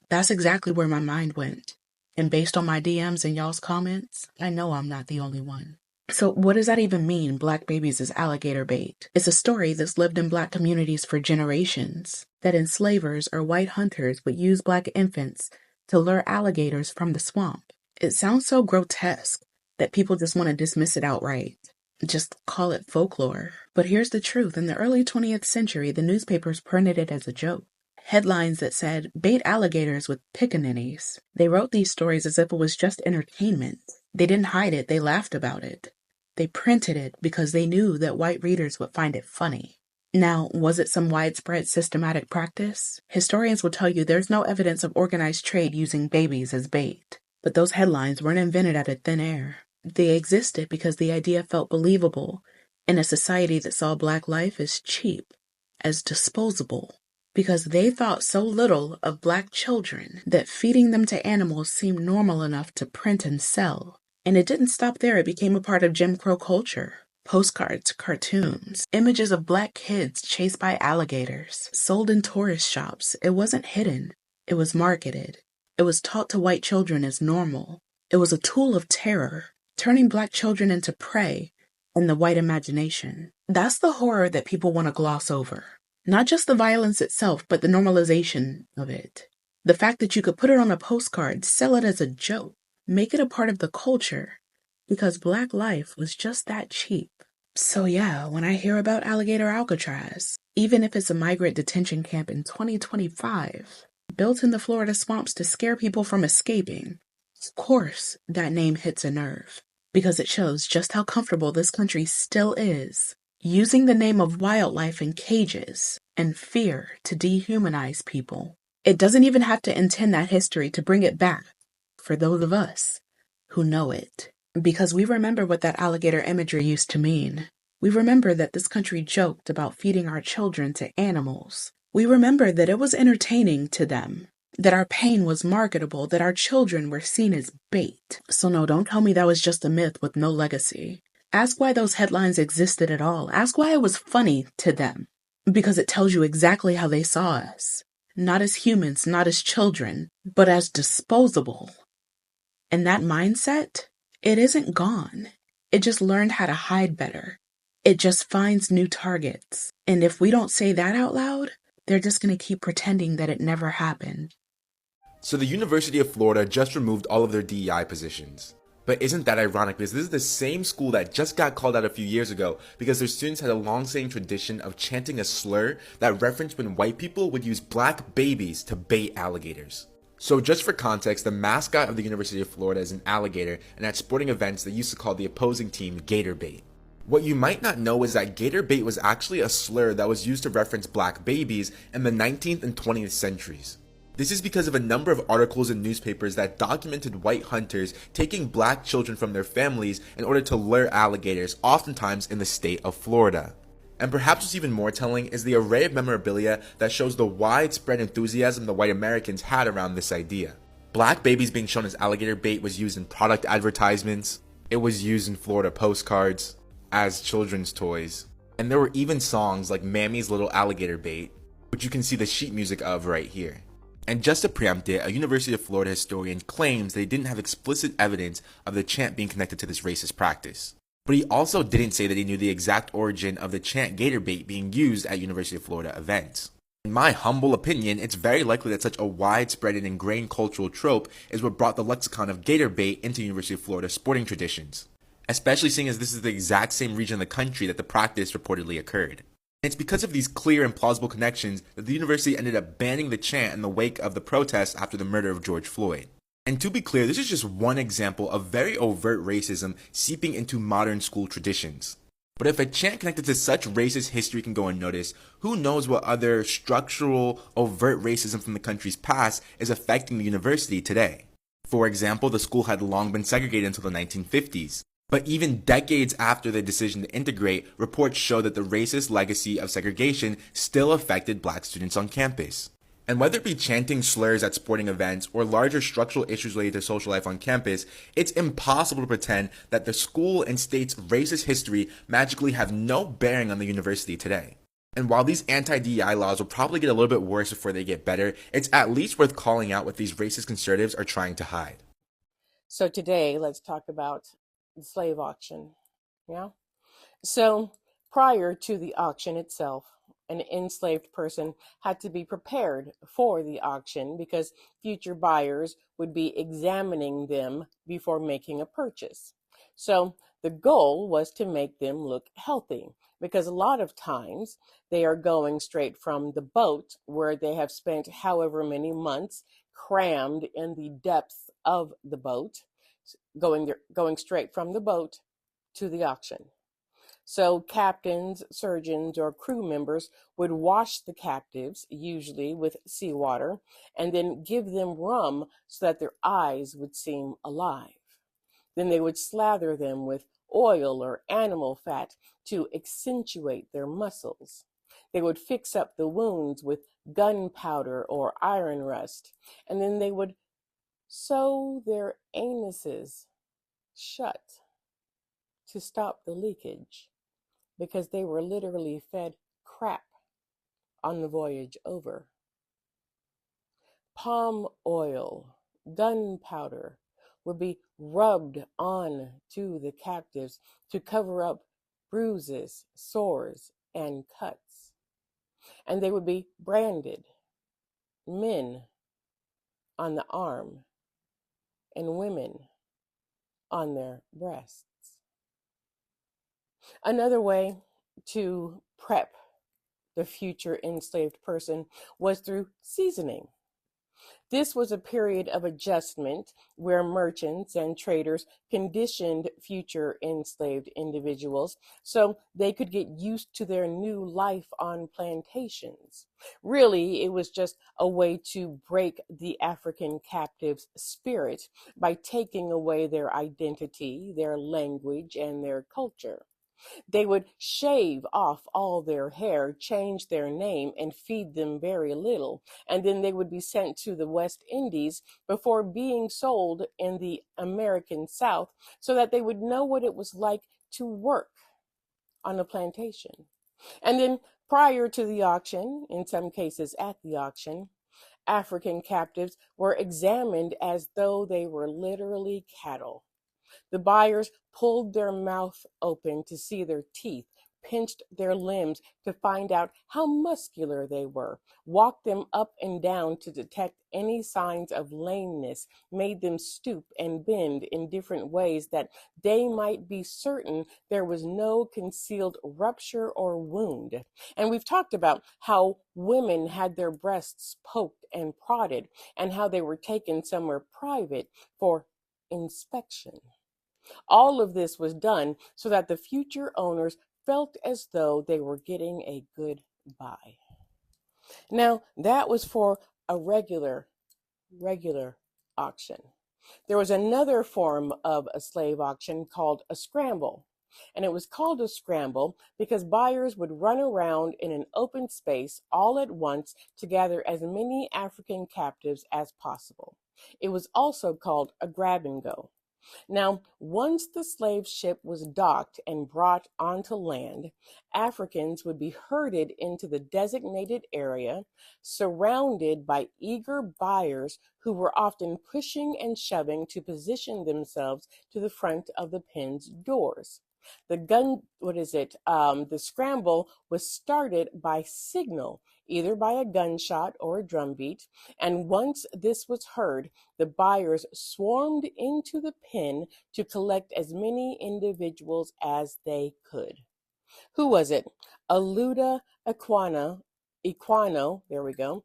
that's exactly where my mind went. And based on my DMs and y'all's comments, I know I'm not the only one. So what does that even mean, black babies as alligator bait? It's a story that's lived in black communities for generations, that enslavers or white hunters would use black infants to lure alligators from the swamp. It sounds so grotesque that people just want to dismiss it outright. Just call it folklore. But here's the truth. In the early 20th century, the newspapers printed it as a joke. Headlines that said, bait alligators with pickaninnies. They wrote these stories as if it was just entertainment. They didn't hide it, they laughed about it. They printed it because they knew that white readers would find it funny. Now, was it some widespread systematic practice? Historians will tell you there's no evidence of organized trade using babies as bait. But those headlines weren't invented out of thin air. They existed because the idea felt believable in a society that saw black life as cheap, as disposable. Because they thought so little of black children that feeding them to animals seemed normal enough to print and sell. And it didn't stop there. It became a part of Jim Crow culture. Postcards, cartoons, images of black kids chased by alligators, sold in tourist shops. It wasn't hidden. It was marketed. It was taught to white children as normal. It was a tool of terror, turning black children into prey in the white imagination. That's the horror that people want to gloss over. Not just the violence itself, but the normalization of it. The fact that you could put it on a postcard, sell it as a joke, make it a part of the culture, because black life was just that cheap. So yeah, when I hear about alligator Alcatraz, even if it's a migrant detention camp in 2025, built in the Florida swamps to scare people from escaping, of course that name hits a nerve, because it shows just how comfortable this country still is, using the name of wildlife in cages and fear to dehumanize people. It doesn't even have to intend that history to bring it back for those of us who know it. Because we remember what that alligator imagery used to mean. We remember that this country joked about feeding our children to animals. We remember that it was entertaining to them, that our pain was marketable, that our children were seen as bait. So no, don't tell me that was just a myth with no legacy. Ask why those headlines existed at all. Ask why it was funny to them. Because it tells you exactly how they saw us. Not as humans, not as children, but as disposable. And that mindset, it isn't gone. It just learned how to hide better. It just finds new targets. And if we don't say that out loud, they're just going to keep pretending that it never happened. So the University of Florida just removed all of their DEI positions. But isn't that ironic, because this is the same school that just got called out a few years ago because their students had a long-standing tradition of chanting a slur that referenced when white people would use black babies to bait alligators. So just for context, the mascot of the University of Florida is an alligator, and at sporting events they used to call the opposing team gator bait. What you might not know is that gator bait was actually a slur that was used to reference black babies in the 19th and 20th centuries. This is because of a number of articles in newspapers that documented white hunters taking black children from their families in order to lure alligators, oftentimes in the state of Florida. And perhaps what's even more telling is the array of memorabilia that shows the widespread enthusiasm the white Americans had around this idea. Black babies being shown as alligator bait was used in product advertisements, it was used in Florida postcards, as children's toys, and there were even songs like Mammy's Little Alligator Bait, which you can see the sheet music of right here. And just to preempt it, a University of Florida historian claims they didn't have explicit evidence of the chant being connected to this racist practice. But he also didn't say that he knew the exact origin of the chant gator bait being used at University of Florida events. In my humble opinion, it's very likely that such a widespread and ingrained cultural trope is what brought the lexicon of gator bait into University of Florida sporting traditions, especially seeing as this is the exact same region of the country that the practice reportedly occurred. And it's because of these clear and plausible connections that the university ended up banning the chant in the wake of the protests after the murder of George Floyd. And to be clear, this is just one example of very overt racism seeping into modern school traditions. But if a chant connected to such racist history can go unnoticed, who knows what other structural, overt racism from the country's past is affecting the university today? For example, the school had long been segregated until the 1950s. But even decades after the decision to integrate, reports show that the racist legacy of segregation still affected black students on campus. And whether it be chanting slurs at sporting events or larger structural issues related to social life on campus, it's impossible to pretend that the school and state's racist history magically have no bearing on the university today. And while these anti-DEI laws will probably get a little bit worse before they get better, it's at least worth calling out what these racist conservatives are trying to hide. So today, let's talk about the slave auction. Yeah. So prior to the auction itself, an enslaved person had to be prepared for the auction because future buyers would be examining them before making a purchase. So the goal was to make them look healthy because a lot of times they are going straight from the boat where they have spent however many months crammed in the depths of the boat, going straight from the boat to the auction. So captains, surgeons, or crew members would wash the captives, usually with seawater, and then give them rum so that their eyes would seem alive. Then they would slather them with oil or animal fat to accentuate their muscles. They would fix up the wounds with gunpowder or iron rust, and then they would sew their anuses shut to stop the leakage, because they were literally fed crap on the voyage over. Palm oil, gunpowder would be rubbed on to the captives to cover up bruises, sores, and cuts. And they would be branded, men on the arm and women on their breasts. Another way to prep the future enslaved person was through seasoning. This was a period of adjustment where merchants and traders conditioned future enslaved individuals so they could get used to their new life on plantations. Really, it was just a way to break the African captive's spirit by taking away their identity, their language, and their culture. They would shave off all their hair, change their name, and feed them very little. And then they would be sent to the West Indies before being sold in the American South so that they would know what it was like to work on a plantation. And then prior to the auction, in some cases at the auction, African captives were examined as though they were literally cattle. The buyers pulled their mouth open to see their teeth, pinched their limbs to find out how muscular they were, walked them up and down to detect any signs of lameness, made them stoop and bend in different ways that they might be certain there was no concealed rupture or wound. And we've talked about how women had their breasts poked and prodded, and how they were taken somewhere private for inspection. All of this was done so that the future owners felt as though they were getting a good buy. Now, that was for a regular auction. There was another form of a slave auction called a scramble. And it was called a scramble because buyers would run around in an open space all at once to gather as many African captives as possible. It was also called a grab and go. Now, once the slave ship was docked and brought onto land, Africans would be herded into the designated area, surrounded by eager buyers who were often pushing and shoving to position themselves to the front of the pen's doors. The scramble was started by signal, either by a gunshot or a drumbeat, and once this was heard, the buyers swarmed into the pen to collect as many individuals as they could. Who was it? Aluda Equano, there we go,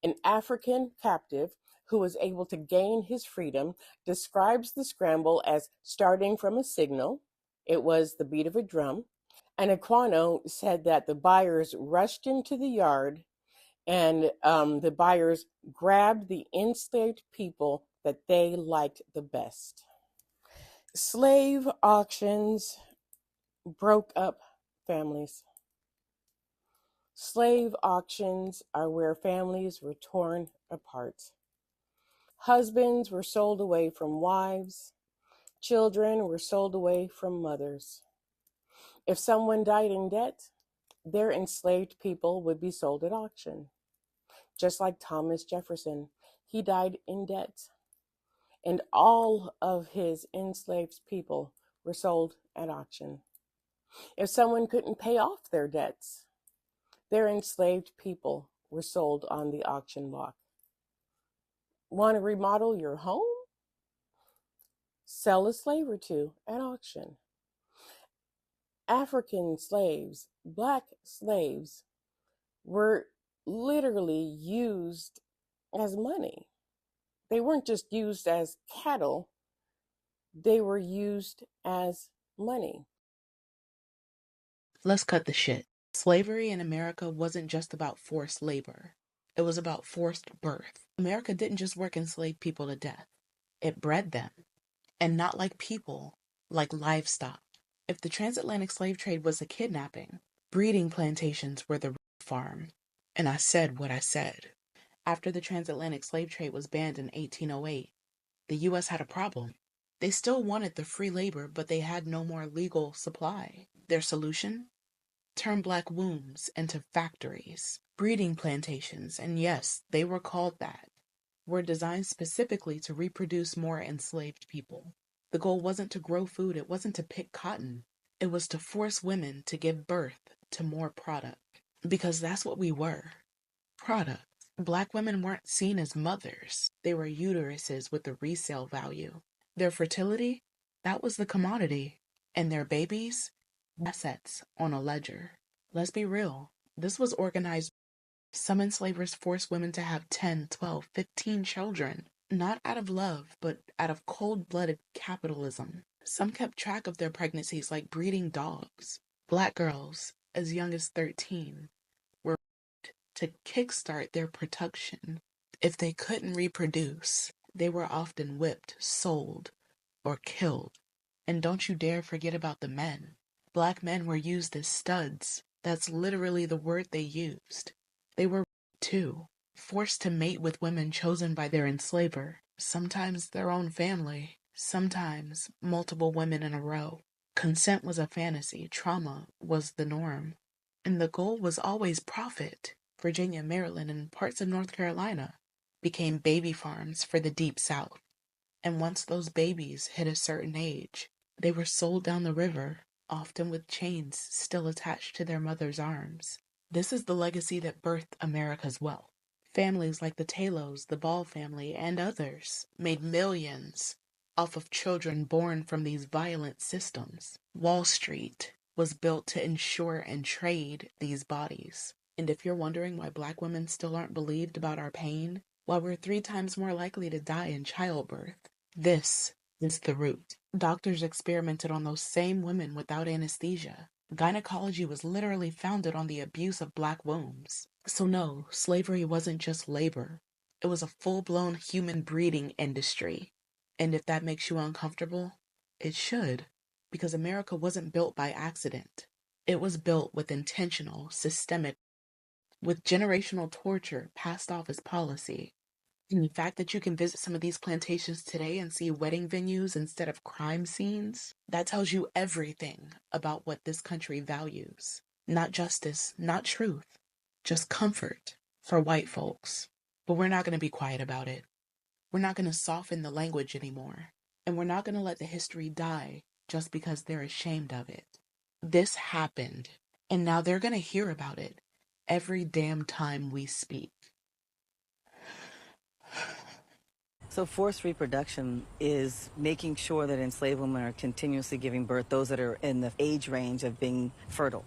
an African captive who was able to gain his freedom, describes the scramble as starting from a signal. It was the beat of a drum. And Aquano said that the buyers rushed into the yard and the buyers grabbed the enslaved people that they liked the best. Slave auctions broke up families. Slave auctions are where families were torn apart. Husbands were sold away from wives. Children were sold away from mothers. If someone died in debt, their enslaved people would be sold at auction. Just like Thomas Jefferson, he died in debt. And all of his enslaved people were sold at auction. If someone couldn't pay off their debts, their enslaved people were sold on the auction block. Want to remodel your home? Sell a slave or two at auction. African slaves, black slaves, were literally used as money. They weren't just used as cattle, they were used as money. Let's cut the shit. Slavery in America wasn't just about forced labor. It was about forced birth. America didn't just work enslaved people to death. It bred them. And not like people, like livestock. If the transatlantic slave trade was a kidnapping, breeding plantations were the farm. And I said what I said. After the transatlantic slave trade was banned in 1808, the U.S. had a problem. They still wanted the free labor, but they had no more legal supply. Their solution? Turn black wombs into factories. Breeding plantations, and yes, they were called that, were designed specifically to reproduce more enslaved people. The goal wasn't to grow food, it wasn't to pick cotton. It was to force women to give birth to more product. Because that's what we were. Product. Black women weren't seen as mothers. They were uteruses with a resale value. Their fertility, that was the commodity. And their babies, assets on a ledger. Let's be real. This was organized Some enslavers forced women to have 10, 12, 15 children, not out of love, but out of cold-blooded capitalism. Some kept track of their pregnancies like breeding dogs. Black girls, as young as 13, were to kickstart their production. If they couldn't reproduce, they were often whipped, sold, or killed. And don't you dare forget about the men. Black men were used as studs. That's literally the word they used. They were, too, forced to mate with women chosen by their enslaver, sometimes their own family, sometimes multiple women in a row. Consent was a fantasy, trauma was the norm, and the goal was always profit. Virginia, Maryland, and parts of North Carolina became baby farms for the Deep South. And once those babies hit a certain age, they were sold down the river, often with chains still attached to their mother's arms. This is the legacy that birthed America's wealth. Families like the Talos, the Ball family, and others made millions off of children born from these violent systems. Wall Street was built to insure and trade these bodies. And if you're wondering why Black women still aren't believed about our pain, why we're 3 times more likely to die in childbirth, this is the root. Doctors experimented on those same women without anesthesia. Gynecology was literally founded on the abuse of Black wombs. So no, slavery wasn't just labor. It was a full-blown human breeding industry. And if that makes you uncomfortable, it should, because America wasn't built by accident. It was built with intentional, systemic, with generational torture passed off as policy. And the fact that you can visit some of these plantations today and see wedding venues instead of crime scenes, that tells you everything about what this country values. Not justice, not truth, just comfort for white folks. But we're not going to be quiet about it. We're not going to soften the language anymore. And we're not going to let the history die just because they're ashamed of it. This happened, and now they're going to hear about it every damn time we speak. So forced reproduction is making sure that enslaved women are continuously giving birth, those that are in the age range of being fertile.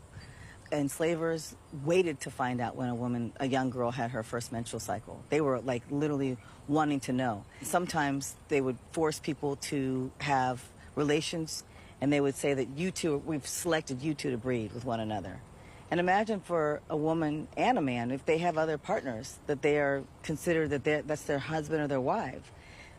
Enslavers waited to find out when a young girl had her first menstrual cycle. They were like literally wanting to know. Sometimes they would force people to have relations, and they would say that we've selected you two to breed with one another. And imagine for a woman and a man, if they have other partners, that they are considered that's their husband or their wife.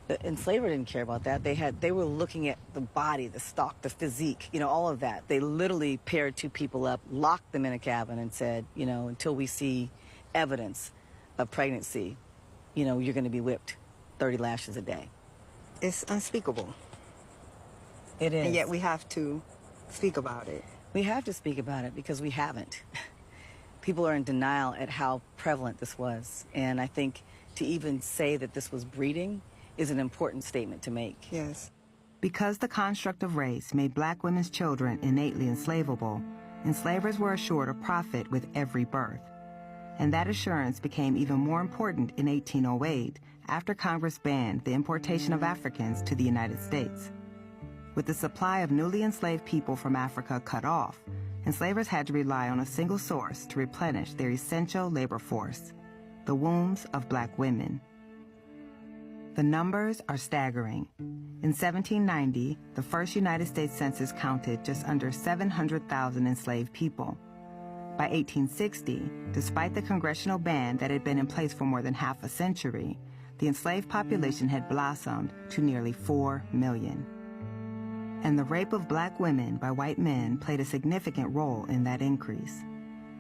The enslaver didn't care about that. They were looking at the body, the stock, the physique, all of that. They literally paired 2 people up, locked them in a cabin, and said, until we see evidence of pregnancy, you're going to be whipped 30 lashes a day. It's unspeakable. It is. And yet we have to speak about it. We have to speak about it because we haven't. People are in denial at how prevalent this was. And I think to even say that this was breeding is an important statement to make. Yes. Because the construct of race made Black women's children innately enslavable, enslavers were assured a profit with every birth. And that assurance became even more important in 1808 after Congress banned the importation of Africans to the United States. With the supply of newly enslaved people from Africa cut off, enslavers had to rely on a single source to replenish their essential labor force, the wombs of Black women. The numbers are staggering. In 1790, the first United States Census counted just under 700,000 enslaved people. By 1860, despite the congressional ban that had been in place for more than half a century, the enslaved population had blossomed to nearly 4 million. And the rape of Black women by white men played a significant role in that increase.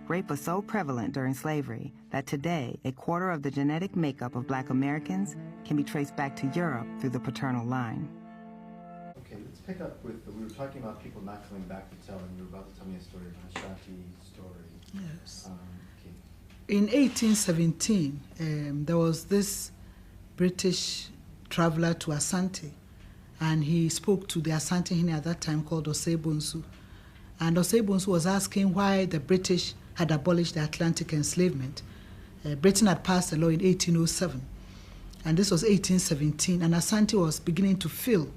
Rape was so prevalent during slavery that today, a quarter of the genetic makeup of Black Americans can be traced back to Europe through the paternal line. Okay, let's pick up with, we were talking about people not coming back to tell, and you were about to tell me a story, an Ashanti story. Yes. In 1817, there was this British traveler to Asante, and he spoke to the Asante at that time called Osei-Bonsu. And Osei-Bonsu was asking why the British had abolished the Atlantic enslavement. Britain had passed a law in 1807, and this was 1817, and Asante was beginning to feel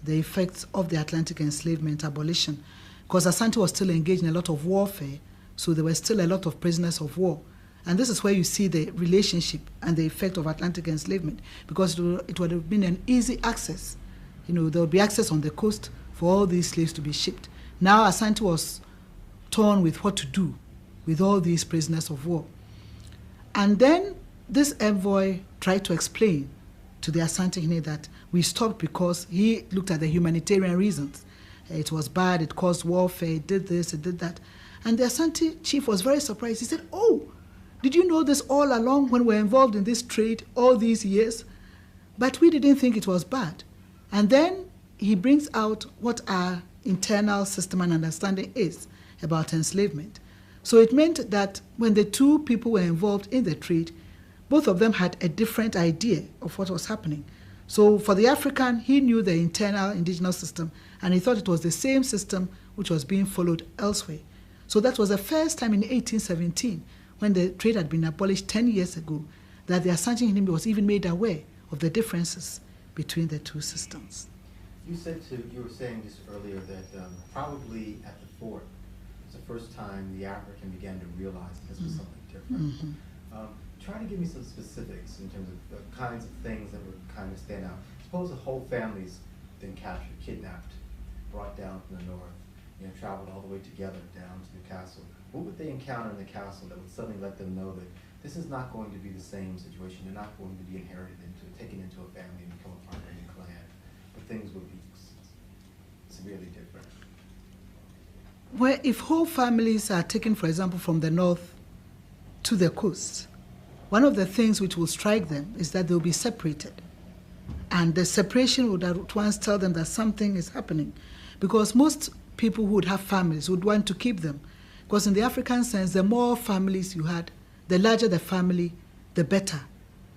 the effects of the Atlantic enslavement abolition, because Asante was still engaged in a lot of warfare, so there were still a lot of prisoners of war. And this is where you see the relationship and the effect of Atlantic enslavement, because it would have been an easy access. There would be access on the coast for all these slaves to be shipped. Now Asante was torn with what to do with all these prisoners of war. And then this envoy tried to explain to the Asante that we stopped because he looked at the humanitarian reasons. It was bad, it caused warfare, it did this, it did that. And the Asante chief was very surprised. He said, "Oh, did you know this all along when we were involved in this trade all these years? But we didn't think it was bad." And then he brings out what our internal system and understanding is about enslavement. So it meant that when the two people were involved in the trade, both of them had a different idea of what was happening. So for the African, he knew the internal indigenous system, and he thought it was the same system which was being followed elsewhere. So that was the first time in 1817, when the trade had been abolished 10 years ago, that the Asante Hinimbi was even made aware of the differences between the two systems. You were saying just earlier that probably at the fort, it's the first time the African began to realize this was something different. Try to give me some specifics in terms of the kinds of things that would kind of stand out. Suppose a whole family's been captured, kidnapped, brought down from the north, traveled all the way together down to the castle. What would they encounter in the castle that would suddenly let them know that this is not going to be the same situation? They're not going to be taken into a family and become a part of a clan, but things would be severely different. Well, if whole families are taken, for example, from the north to the coast, one of the things which will strike them is that they'll be separated. And the separation would at once tell them that something is happening, because most people who would have families would want to keep them. Because in the African sense, the more families you had, the larger the family, the better.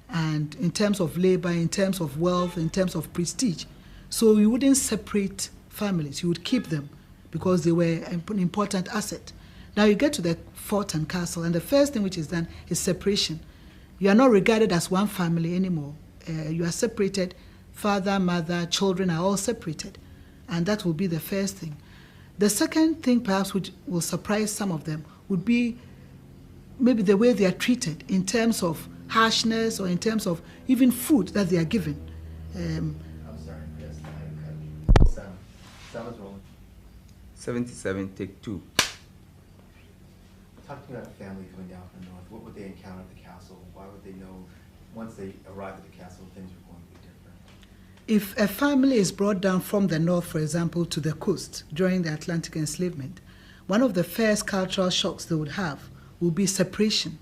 And in terms of labor, in terms of wealth, in terms of prestige. So you wouldn't separate families, you would keep them because they were an important asset. Now you get to the fort and castle, and the first thing which is done is separation. You are not regarded as one family anymore. You are separated. Father, mother, children are all separated. And that will be the first thing. The second thing, perhaps, which will surprise some of them, would be maybe the way they are treated in terms of harshness or in terms of even food that they are given. I'm sorry, yes, sound is rolling. 77, take 2. Talk to me about a family coming down from the north. What would they encounter at the castle? Why would they know once they arrived at the castle things were going to be different? If a family is brought down from the north, for example, to the coast during the Atlantic enslavement, one of the first cultural shocks they would have would be separation.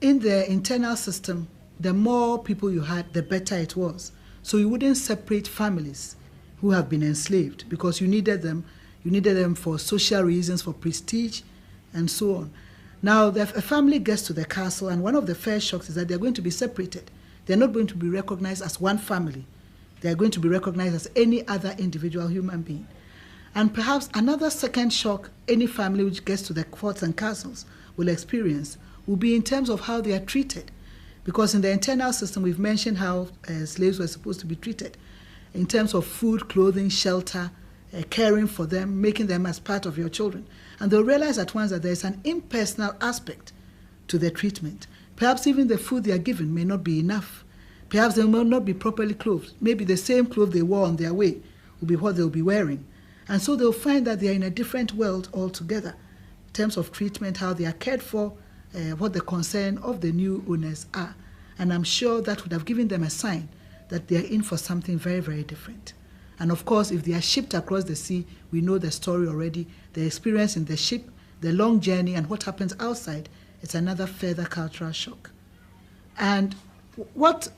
In the internal system, the more people you had, the better it was. So you wouldn't separate families who have been enslaved because you needed them. You needed them for social reasons, for prestige, and so on. Now, a family gets to the castle, and one of the first shocks is that they're going to be separated. They're not going to be recognized as one family. They're going to be recognized as any other individual human being. And perhaps another second shock any family which gets to the forts and castles will experience will be in terms of how they are treated. Because in the internal system, we've mentioned how slaves were supposed to be treated in terms of food, clothing, shelter, caring for them, making them as part of your children. And they'll realize at once that there's an impersonal aspect to their treatment. Perhaps even the food they are given may not be enough. Perhaps they may not be properly clothed. Maybe the same clothes they wore on their way will be what they'll be wearing. And so they'll find that they're in a different world altogether in terms of treatment, how they are cared for, what the concern of the new owners are. And I'm sure that would have given them a sign that they are in for something very, very different. And of course, if they are shipped across the sea, we know the story already. The experience in the ship, the long journey, and what happens outside, it's another further cultural shock. And what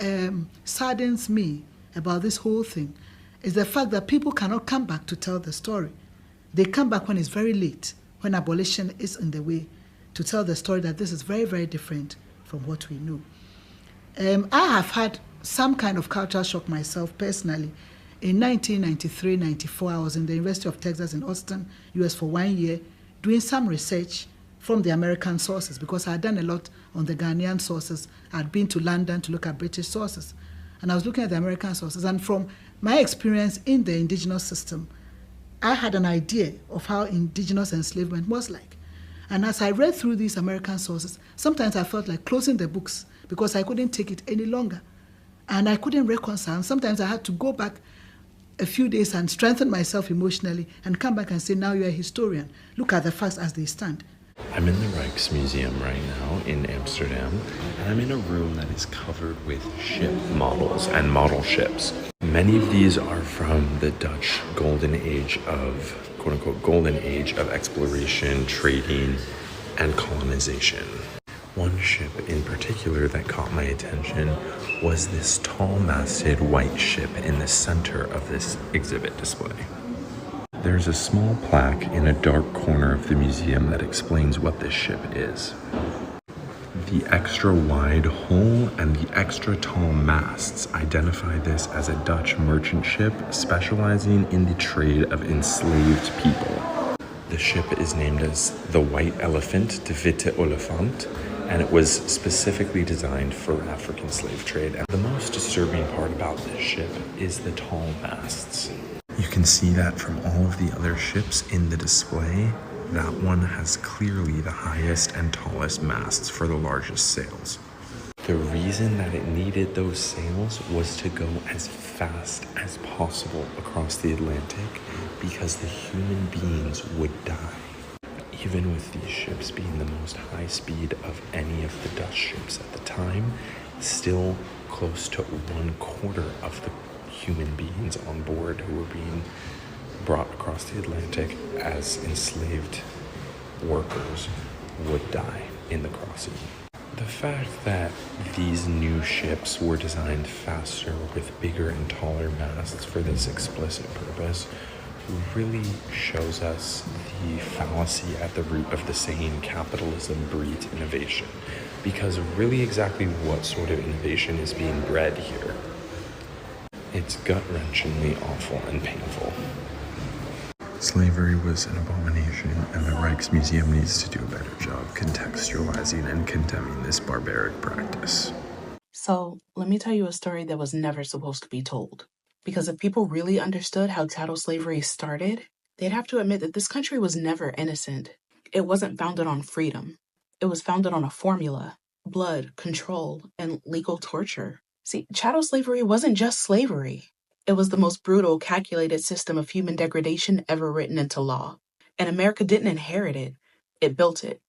saddens me about this whole thing is the fact that people cannot come back to tell the story. They come back when it's very late, when abolition is in the way, to tell the story that this is very, very different from what we know. I have had some kind of cultural shock myself personally. In 1993-94, I was in the University of Texas in Austin, US for 1 year, doing some research from the American sources because I had done a lot on the Ghanaian sources. I had been to London to look at British sources. And I was looking at the American sources. And from my experience in the indigenous system, I had an idea of how indigenous enslavement was like. And as I read through these American sources, sometimes I felt like closing the books because I couldn't take it any longer. And I couldn't reconcile. Sometimes I had to go back a few days and strengthen myself emotionally and come back and say, now you're a historian. Look at the facts as they stand. I'm in the Rijksmuseum right now in Amsterdam, and I'm in a room that is covered with ship models and model ships. Many of these are from the Dutch golden age of, quote unquote, golden age of exploration, trading, and colonization. One ship in particular that caught my attention was this tall-masted white ship in the center of this exhibit display. There's a small plaque in a dark corner of the museum that explains what this ship is. The extra wide hull and the extra tall masts identify this as a Dutch merchant ship specializing in the trade of enslaved people. The ship is named as the White Elephant, de Witte Olifant, and it was specifically designed for African slave trade. And the most disturbing part about this ship is the tall masts. You can see that from all of the other ships in the display, that one has clearly the highest and tallest masts for the largest sails. The reason that it needed those sails was to go as fast as possible across the Atlantic because the human beings would die. Even with these ships being the most high speed of any of the Dutch ships at the time, still close to 1/4 of the human beings on board who were being brought across the Atlantic as enslaved workers would die in the crossing. The fact that these new ships were designed faster with bigger and taller masts for this explicit purpose really shows us the fallacy at the root of the saying capitalism breeds innovation, because really exactly what sort of innovation is being bred here? It's gut-wrenchingly awful and painful. Slavery was an abomination, and the Rijksmuseum needs to do a better job contextualizing and condemning this barbaric practice. So, let me tell you a story that was never supposed to be told. Because if people really understood how chattel slavery started, they'd have to admit that this country was never innocent. It wasn't founded on freedom. It was founded on a formula: blood, control, and legal torture. See, chattel slavery wasn't just slavery. It was the most brutal, calculated system of human degradation ever written into law. And America didn't inherit it. It built it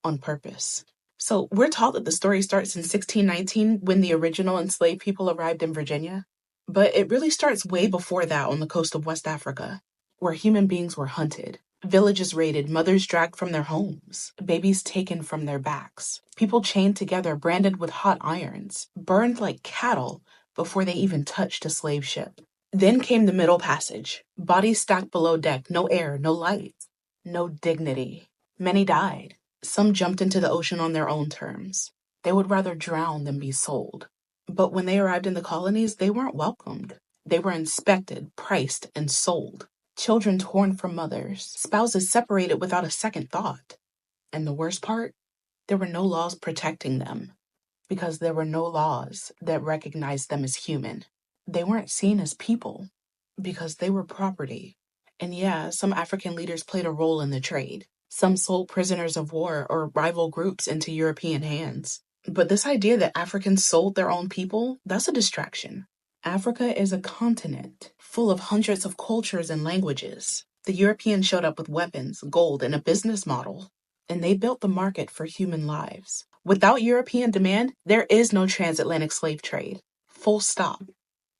on purpose. So we're taught that the story starts in 1619 when the original enslaved people arrived in Virginia. But it really starts way before that on the coast of West Africa, where human beings were hunted, villages raided, mothers dragged from their homes, babies taken from their backs, people chained together, branded with hot irons, burned like cattle before they even touched a slave ship. Then came the Middle Passage, bodies stacked below deck, no air, no light, no dignity. Many died. Some jumped into the ocean on their own terms. They would rather drown than be sold. But when they arrived in the colonies, they weren't welcomed. They were inspected, priced, and sold. Children torn from mothers, spouses separated without a second thought. And the worst part? There were no laws protecting them, because there were no laws that recognized them as human. They weren't seen as people, because they were property. And yeah, some African leaders played a role in the trade. Some sold prisoners of war or rival groups into European hands. But this idea that Africans sold their own people, that's a distraction. Africa is a continent full of hundreds of cultures and languages. The Europeans showed up with weapons, gold, and a business model, and they built the market for human lives. Without European demand, there is no transatlantic slave trade. Full stop.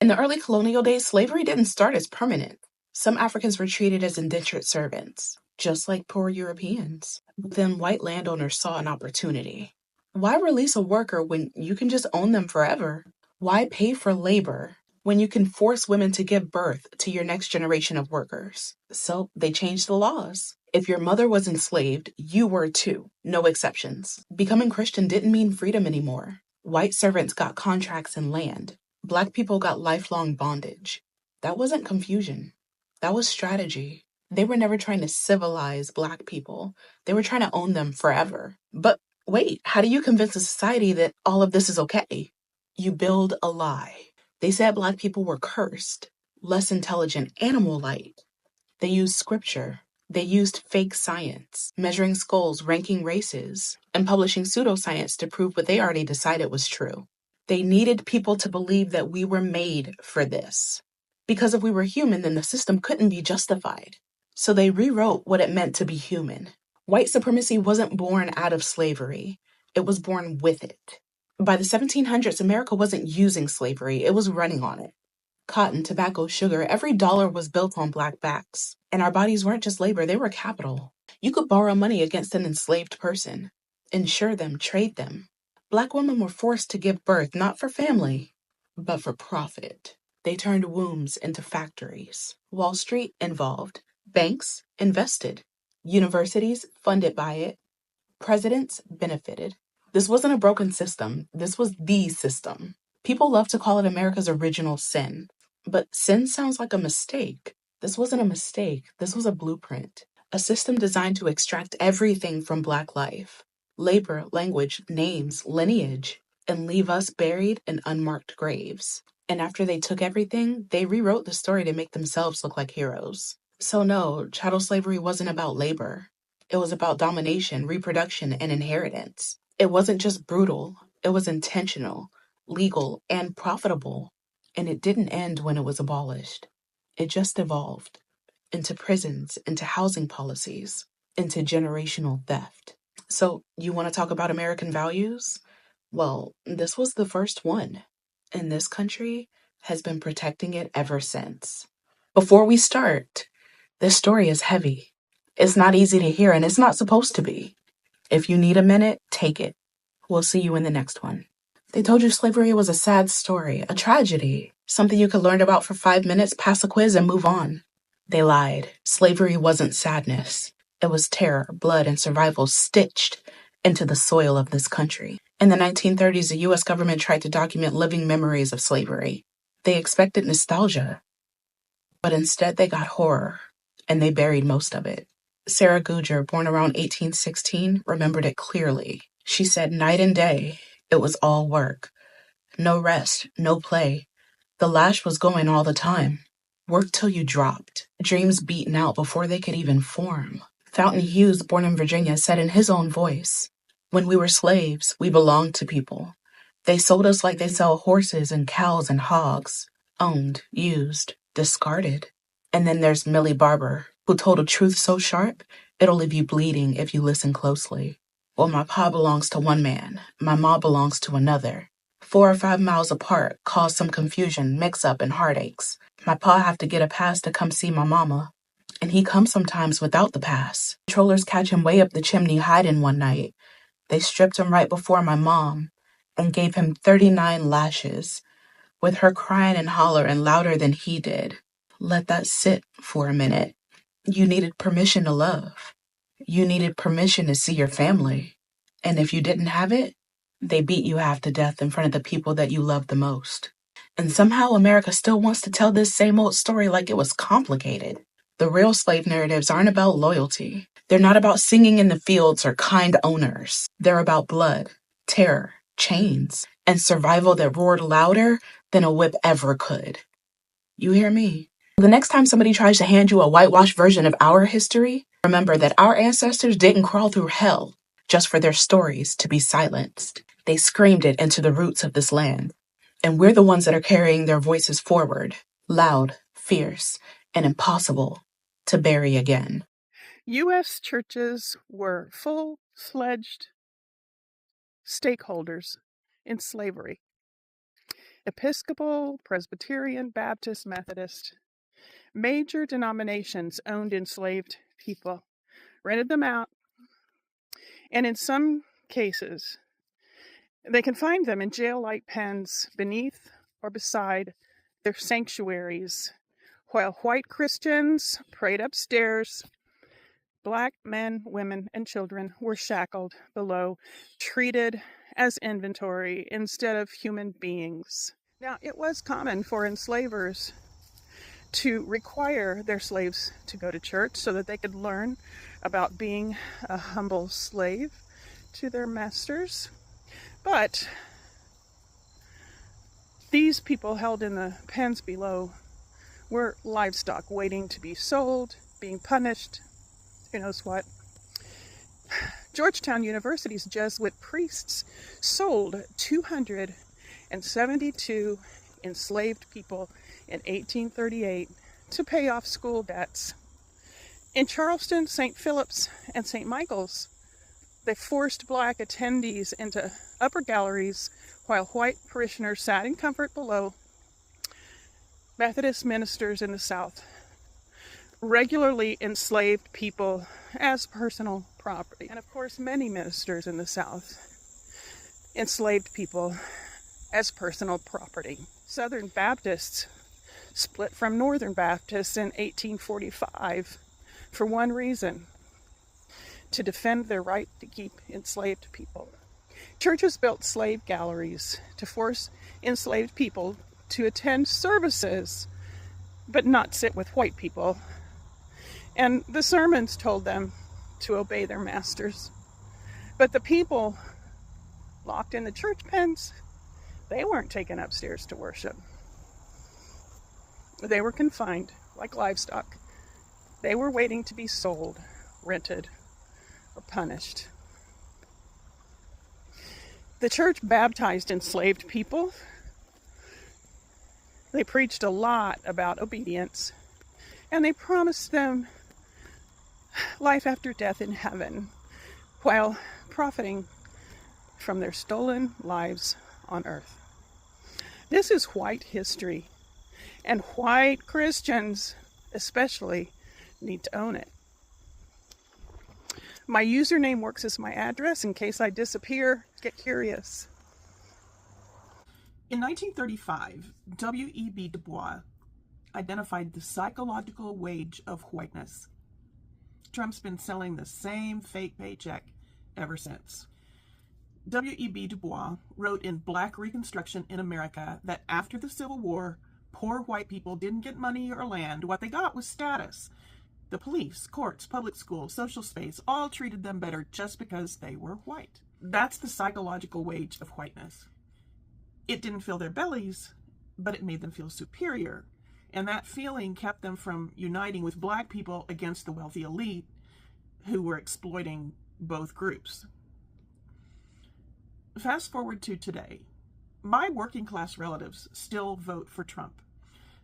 In the early colonial days, slavery didn't start as permanent. Some Africans were treated as indentured servants, just like poor Europeans. Then white landowners saw an opportunity. Why release a worker when you can just own them forever? Why pay for labor when you can force women to give birth to your next generation of workers? So they changed the laws. If your mother was enslaved, you were too. No exceptions. Becoming Christian didn't mean freedom anymore. White servants got contracts and land. Black people got lifelong bondage. That wasn't confusion. That was strategy. They were never trying to civilize Black people. They were trying to own them forever. But wait, how do you convince a society that all of this is okay? You build a lie. They said Black people were cursed, less intelligent, animal-like. They used scripture. They used fake science, measuring skulls, ranking races, and publishing pseudoscience to prove what they already decided was true. They needed people to believe that we were made for this. Because if we were human, then the system couldn't be justified. So they rewrote what it meant to be human. White supremacy wasn't born out of slavery. It was born with it. By the 1700s, America wasn't using slavery, it was running on it. Cotton, tobacco, sugar, every dollar was built on black backs. And our bodies weren't just labor, they were capital. You could borrow money against an enslaved person, insure them, trade them. Black women were forced to give birth not for family, but for profit. They turned wombs into factories. Wall Street involved. Banks invested. Universities funded by it. Presidents benefited. This wasn't a broken system. This was the system. People love to call it America's original sin. But sin sounds like a mistake. This wasn't a mistake. This was a blueprint. A system designed to extract everything from Black life. Labor, language, names, lineage, and leave us buried in unmarked graves. And after they took everything, they rewrote the story to make themselves look like heroes. So no, chattel slavery wasn't about labor. It was about domination, reproduction, and inheritance. It wasn't just brutal, it was intentional, legal, and profitable. And it didn't end when it was abolished. It just evolved into prisons, into housing policies, into generational theft. So, you want to talk about American values? Well, this was the first one. And this country has been protecting it ever since. Before we start, this story is heavy. It's not easy to hear, and it's not supposed to be. If you need a minute, take it. We'll see you in the next one. They told you slavery was a sad story, a tragedy, something you could learn about for 5 minutes, pass a quiz, and move on. They lied. Slavery wasn't sadness. It was terror, blood, and survival stitched into the soil of this country. In the 1930s, the U.S. government tried to document living memories of slavery. They expected nostalgia, but instead they got horror, and they buried most of it. Sarah Goodger, born around 1816, remembered it clearly. She said night and day, it was all work. No rest, no play. The lash was going all the time. Work till you dropped. Dreams beaten out before they could even form. Fountain Hughes, born in Virginia, said in his own voice, "When we were slaves, we belonged to people. They sold us like they sell horses and cows and hogs. Owned, used, discarded." And then there's Millie Barber, who told a truth so sharp, it'll leave you bleeding if you listen closely. Well, my pa belongs to one man. My ma belongs to another. 4 or 5 miles apart cause some confusion, mix-up, and heartaches. My pa have to get a pass to come see my mama. And he comes sometimes without the pass. Controllers catch him way up the chimney hiding one night. They stripped him right before my mom and gave him 39 lashes, with her crying and hollering louder than he did. Let that sit for a minute. You needed permission to love. You needed permission to see your family. And if you didn't have it, they beat you half to death in front of the people that you loved the most. And somehow America still wants to tell this same old story like it was complicated. The real slave narratives aren't about loyalty. They're not about singing in the fields or kind owners. They're about blood, terror, chains, and survival that roared louder than a whip ever could. You hear me? The next time somebody tries to hand you a whitewashed version of our history, remember that our ancestors didn't crawl through hell just for their stories to be silenced. They screamed it into the roots of this land. And we're the ones that are carrying their voices forward, loud, fierce, and impossible to bury again. U.S. churches were full-fledged stakeholders in slavery. Episcopal, Presbyterian, Baptist, Methodist. Major denominations owned enslaved people, rented them out, and in some cases, they confined them in jail-like pens beneath or beside their sanctuaries, while white Christians prayed upstairs. Black men, women, and children were shackled below, treated as inventory instead of human beings. Now, it was common for enslavers to require their slaves to go to church so that they could learn about being a humble slave to their masters. But these people held in the pens below were livestock waiting to be sold, being punished, who knows what. Georgetown University's Jesuit priests sold 272 enslaved people in 1838 to pay off school debts. In Charleston, St. Philip's, and St. Michael's, they forced black attendees into upper galleries while white parishioners sat in comfort below. Methodist ministers in the South regularly enslaved people as personal property. And of course, many ministers in the South enslaved people as personal property. Southern Baptists split from Northern Baptists in 1845 for one reason: to defend their right to keep enslaved people. Churches built slave galleries to force enslaved people to attend services, but not sit with white people. And the sermons told them to obey their masters. But the people locked in the church pens, they weren't taken upstairs to worship. They were confined like livestock. They were waiting to be sold, rented, or punished. The church baptized enslaved people. They preached a lot about obedience, and they promised them life after death in heaven, while profiting from their stolen lives on earth. This is white history, and white Christians especially need to own it. My username works as my address in case I disappear. Get curious. In 1935, W.E.B. Du Bois identified the psychological wage of whiteness. Trump's been selling the same fake paycheck ever since. W.E.B. Du Bois wrote in Black Reconstruction in America that after the Civil War, poor white people didn't get money or land. What they got was status. The police, courts, public schools, social space all treated them better just because they were white. That's the psychological wage of whiteness. It didn't fill their bellies, but it made them feel superior. And that feeling kept them from uniting with black people against the wealthy elite who were exploiting both groups. Fast forward to today. My working class relatives still vote for Trump.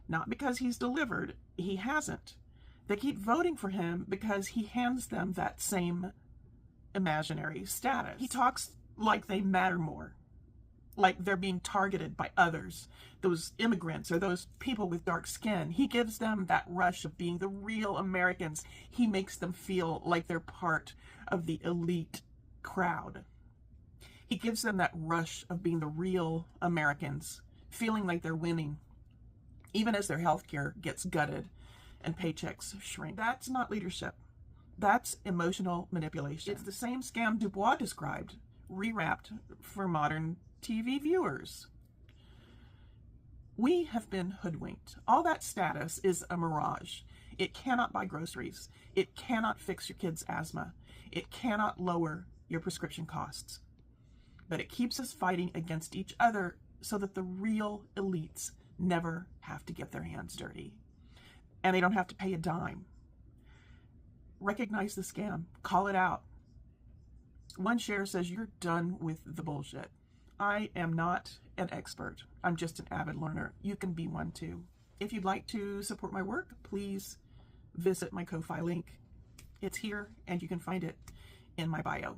Not because he's delivered, he hasn't. They keep voting for him because he hands them that same imaginary status. He talks like they matter more, like they're being targeted by others, those immigrants or those people with dark skin. He gives them that rush of being the real Americans. He makes them feel like they're part of the elite crowd. He gives them that rush of being the real Americans, feeling like they're winning, even as their healthcare gets gutted and paychecks shrink. That's not leadership. That's emotional manipulation. It's the same scam Du Bois described, rewrapped for modern TV viewers. We have been hoodwinked. All that status is a mirage. It cannot buy groceries. It cannot fix your kid's asthma. It cannot lower your prescription costs. But it keeps us fighting against each other so that the real elites never have to get their hands dirty. And they don't have to pay a dime. Recognize the scam. Call it out. One share says you're done with the bullshit. I am not an expert. I'm just an avid learner. You can be one too. If you'd like to support my work, please visit my Ko-Fi link. It's here and you can find it in my bio.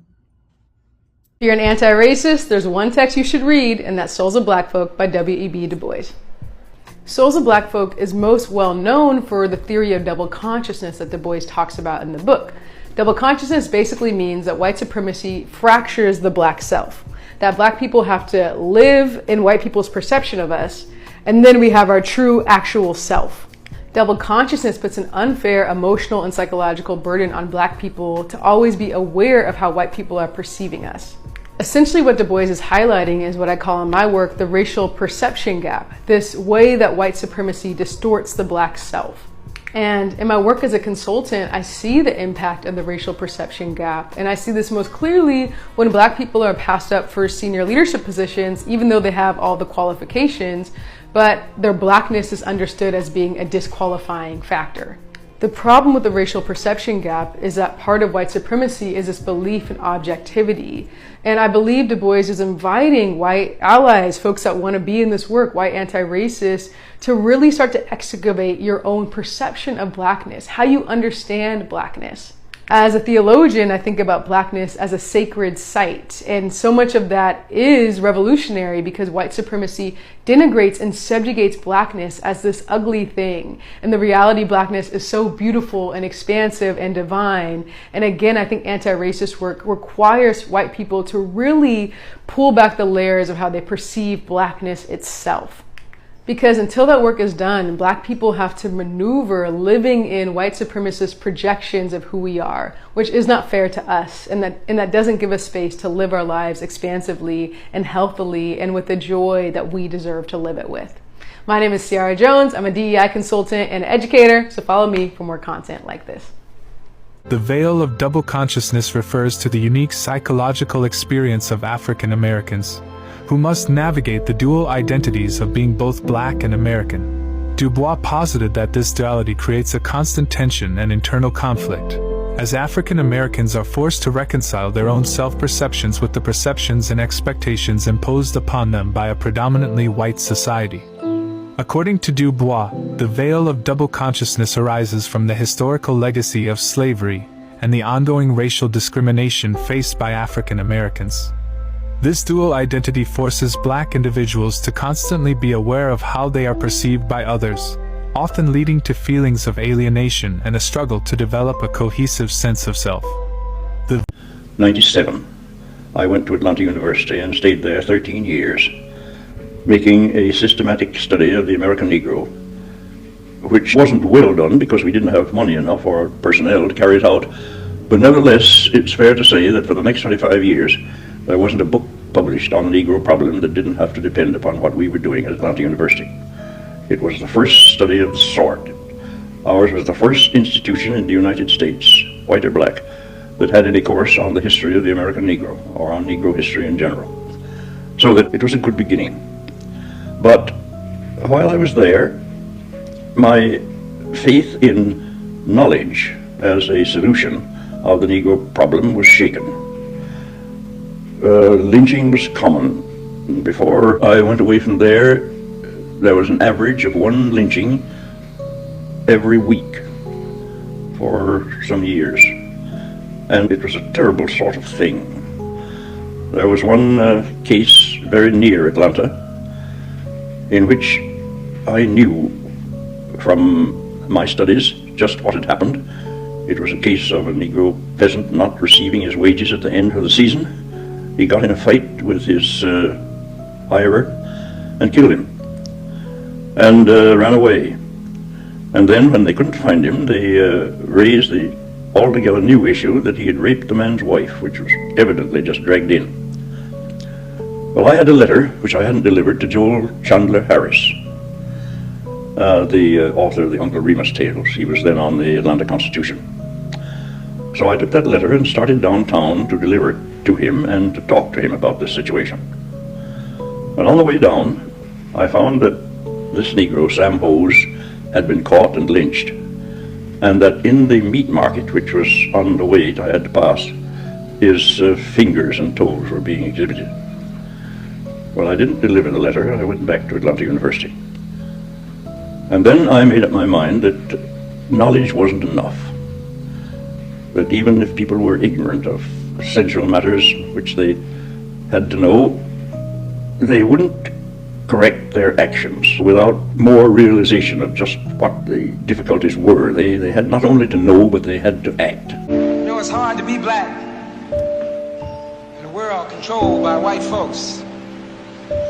If you're an anti-racist, there's one text you should read, and that's Souls of Black Folk by W.E.B. Du Bois. Souls of Black Folk is most well known for the theory of double consciousness that Du Bois talks about in the book. Double consciousness basically means that white supremacy fractures the black self. That black people have to live in white people's perception of us, and then we have our true actual self. Double consciousness puts an unfair emotional and psychological burden on black people to always be aware of how white people are perceiving us. Essentially what Du Bois is highlighting is what I call in my work the racial perception gap, this way that white supremacy distorts the black self. And in my work as a consultant, I see the impact of the racial perception gap. And I see this most clearly when black people are passed up for senior leadership positions, even though they have all the qualifications, but their blackness is understood as being a disqualifying factor. The problem with the racial perception gap is that part of white supremacy is this belief in objectivity. And I believe Du Bois is inviting white allies, folks that want to be in this work, white anti-racists, to really start to excavate your own perception of blackness, how you understand blackness. As a theologian, I think about blackness as a sacred site, and so much of that is revolutionary because white supremacy denigrates and subjugates blackness as this ugly thing. And the reality blackness is so beautiful and expansive and divine. And again, I think anti-racist work requires white people to really pull back the layers of how they perceive blackness itself. Because until that work is done, Black people have to maneuver living in white supremacist projections of who we are, which is not fair to us, and that doesn't give us space to live our lives expansively and healthily and with the joy that we deserve to live it with. My name is Ciara Jones. I'm a DEI consultant and educator, so follow me for more content like this. The veil of double consciousness refers to the unique psychological experience of African Americans, who must navigate the dual identities of being both Black and American. Du Bois posited that this duality creates a constant tension and internal conflict, as African Americans are forced to reconcile their own self-perceptions with the perceptions and expectations imposed upon them by a predominantly white society. According to Du Bois, the veil of double consciousness arises from the historical legacy of slavery and the ongoing racial discrimination faced by African Americans. This dual identity forces Black individuals to constantly be aware of how they are perceived by others, often leading to feelings of alienation and a struggle to develop a cohesive sense of self. 97, I went to Atlanta University and stayed there 13 years, making a systematic study of the American Negro, which wasn't well done because we didn't have money enough or personnel to carry it out. But nevertheless, it's fair to say that for the next 25 years, there wasn't a book published on the Negro problem that didn't have to depend upon what we were doing at Atlanta University. It was the first study of the sort. Ours was the first institution in the United States, white or Black, that had any course on the history of the American Negro, or on Negro history in general. So that it was a good beginning. But while I was there, my faith in knowledge as a solution of the Negro problem was shaken. Lynching was common. Before I went away from there, there was an average of one lynching every week for some years. And it was a terrible sort of thing. There was one case very near Atlanta in which I knew from my studies just what had happened. It was a case of a Negro peasant not receiving his wages at the end of the season. He got in a fight with his hirer and killed him and ran away. And then when they couldn't find him, they raised the altogether new issue that he had raped the man's wife, which was evidently just dragged in. Well, I had a letter which I hadn't delivered to Joel Chandler Harris, the author of the Uncle Remus tales. He was then on the Atlanta Constitution. So I took that letter and started downtown to deliver it to him and to talk to him about this situation. And on the way down, I found that this Negro, Sam Hose, had been caught and lynched, and that in the meat market, which was on the way I had to pass, his fingers and toes were being exhibited. Well, I didn't deliver the letter. I went back to Atlanta University. And then I made up my mind that knowledge wasn't enough. That even if people were ignorant of essential matters which they had to know, they wouldn't correct their actions without more realization of just what the difficulties were. They had not only to know, but they had to act. You know, it's hard to be Black in a world controlled by white folks.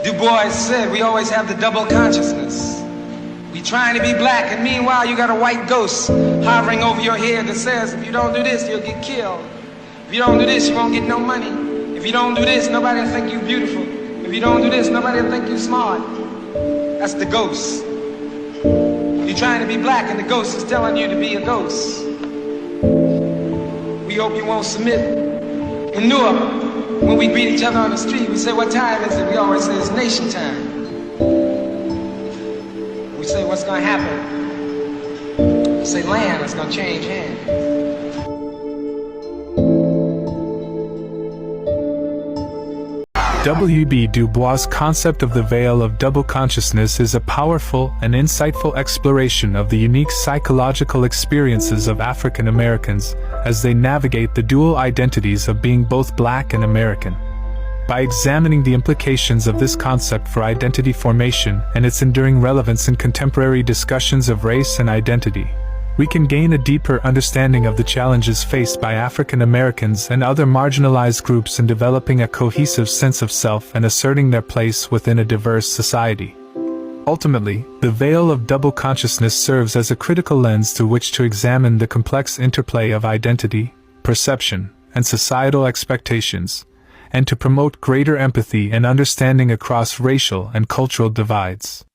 Du Bois said we always have the double consciousness. We trying to be Black, and meanwhile you got a white ghost hovering over your head that says, if you don't do this, you'll get killed. If you don't do this, you won't get no money. If you don't do this, nobody will think you beautiful. If you don't do this, nobody will think you smart. That's the ghost. You're trying to be Black, and the ghost is telling you to be a ghost. We hope you won't submit. In Newark, when we greet each other on the street, we say, what time is it? We always say it's nation time. We say, what's going to happen? Say land, it's gonna change hands. W.B. Du Bois' concept of the veil of double consciousness is a powerful and insightful exploration of the unique psychological experiences of African Americans as they navigate the dual identities of being both Black and American. By examining the implications of this concept for identity formation and its enduring relevance in contemporary discussions of race and identity, we can gain a deeper understanding of the challenges faced by African Americans and other marginalized groups in developing a cohesive sense of self and asserting their place within a diverse society. Ultimately, the veil of double consciousness serves as a critical lens through which to examine the complex interplay of identity, perception, and societal expectations, and to promote greater empathy and understanding across racial and cultural divides.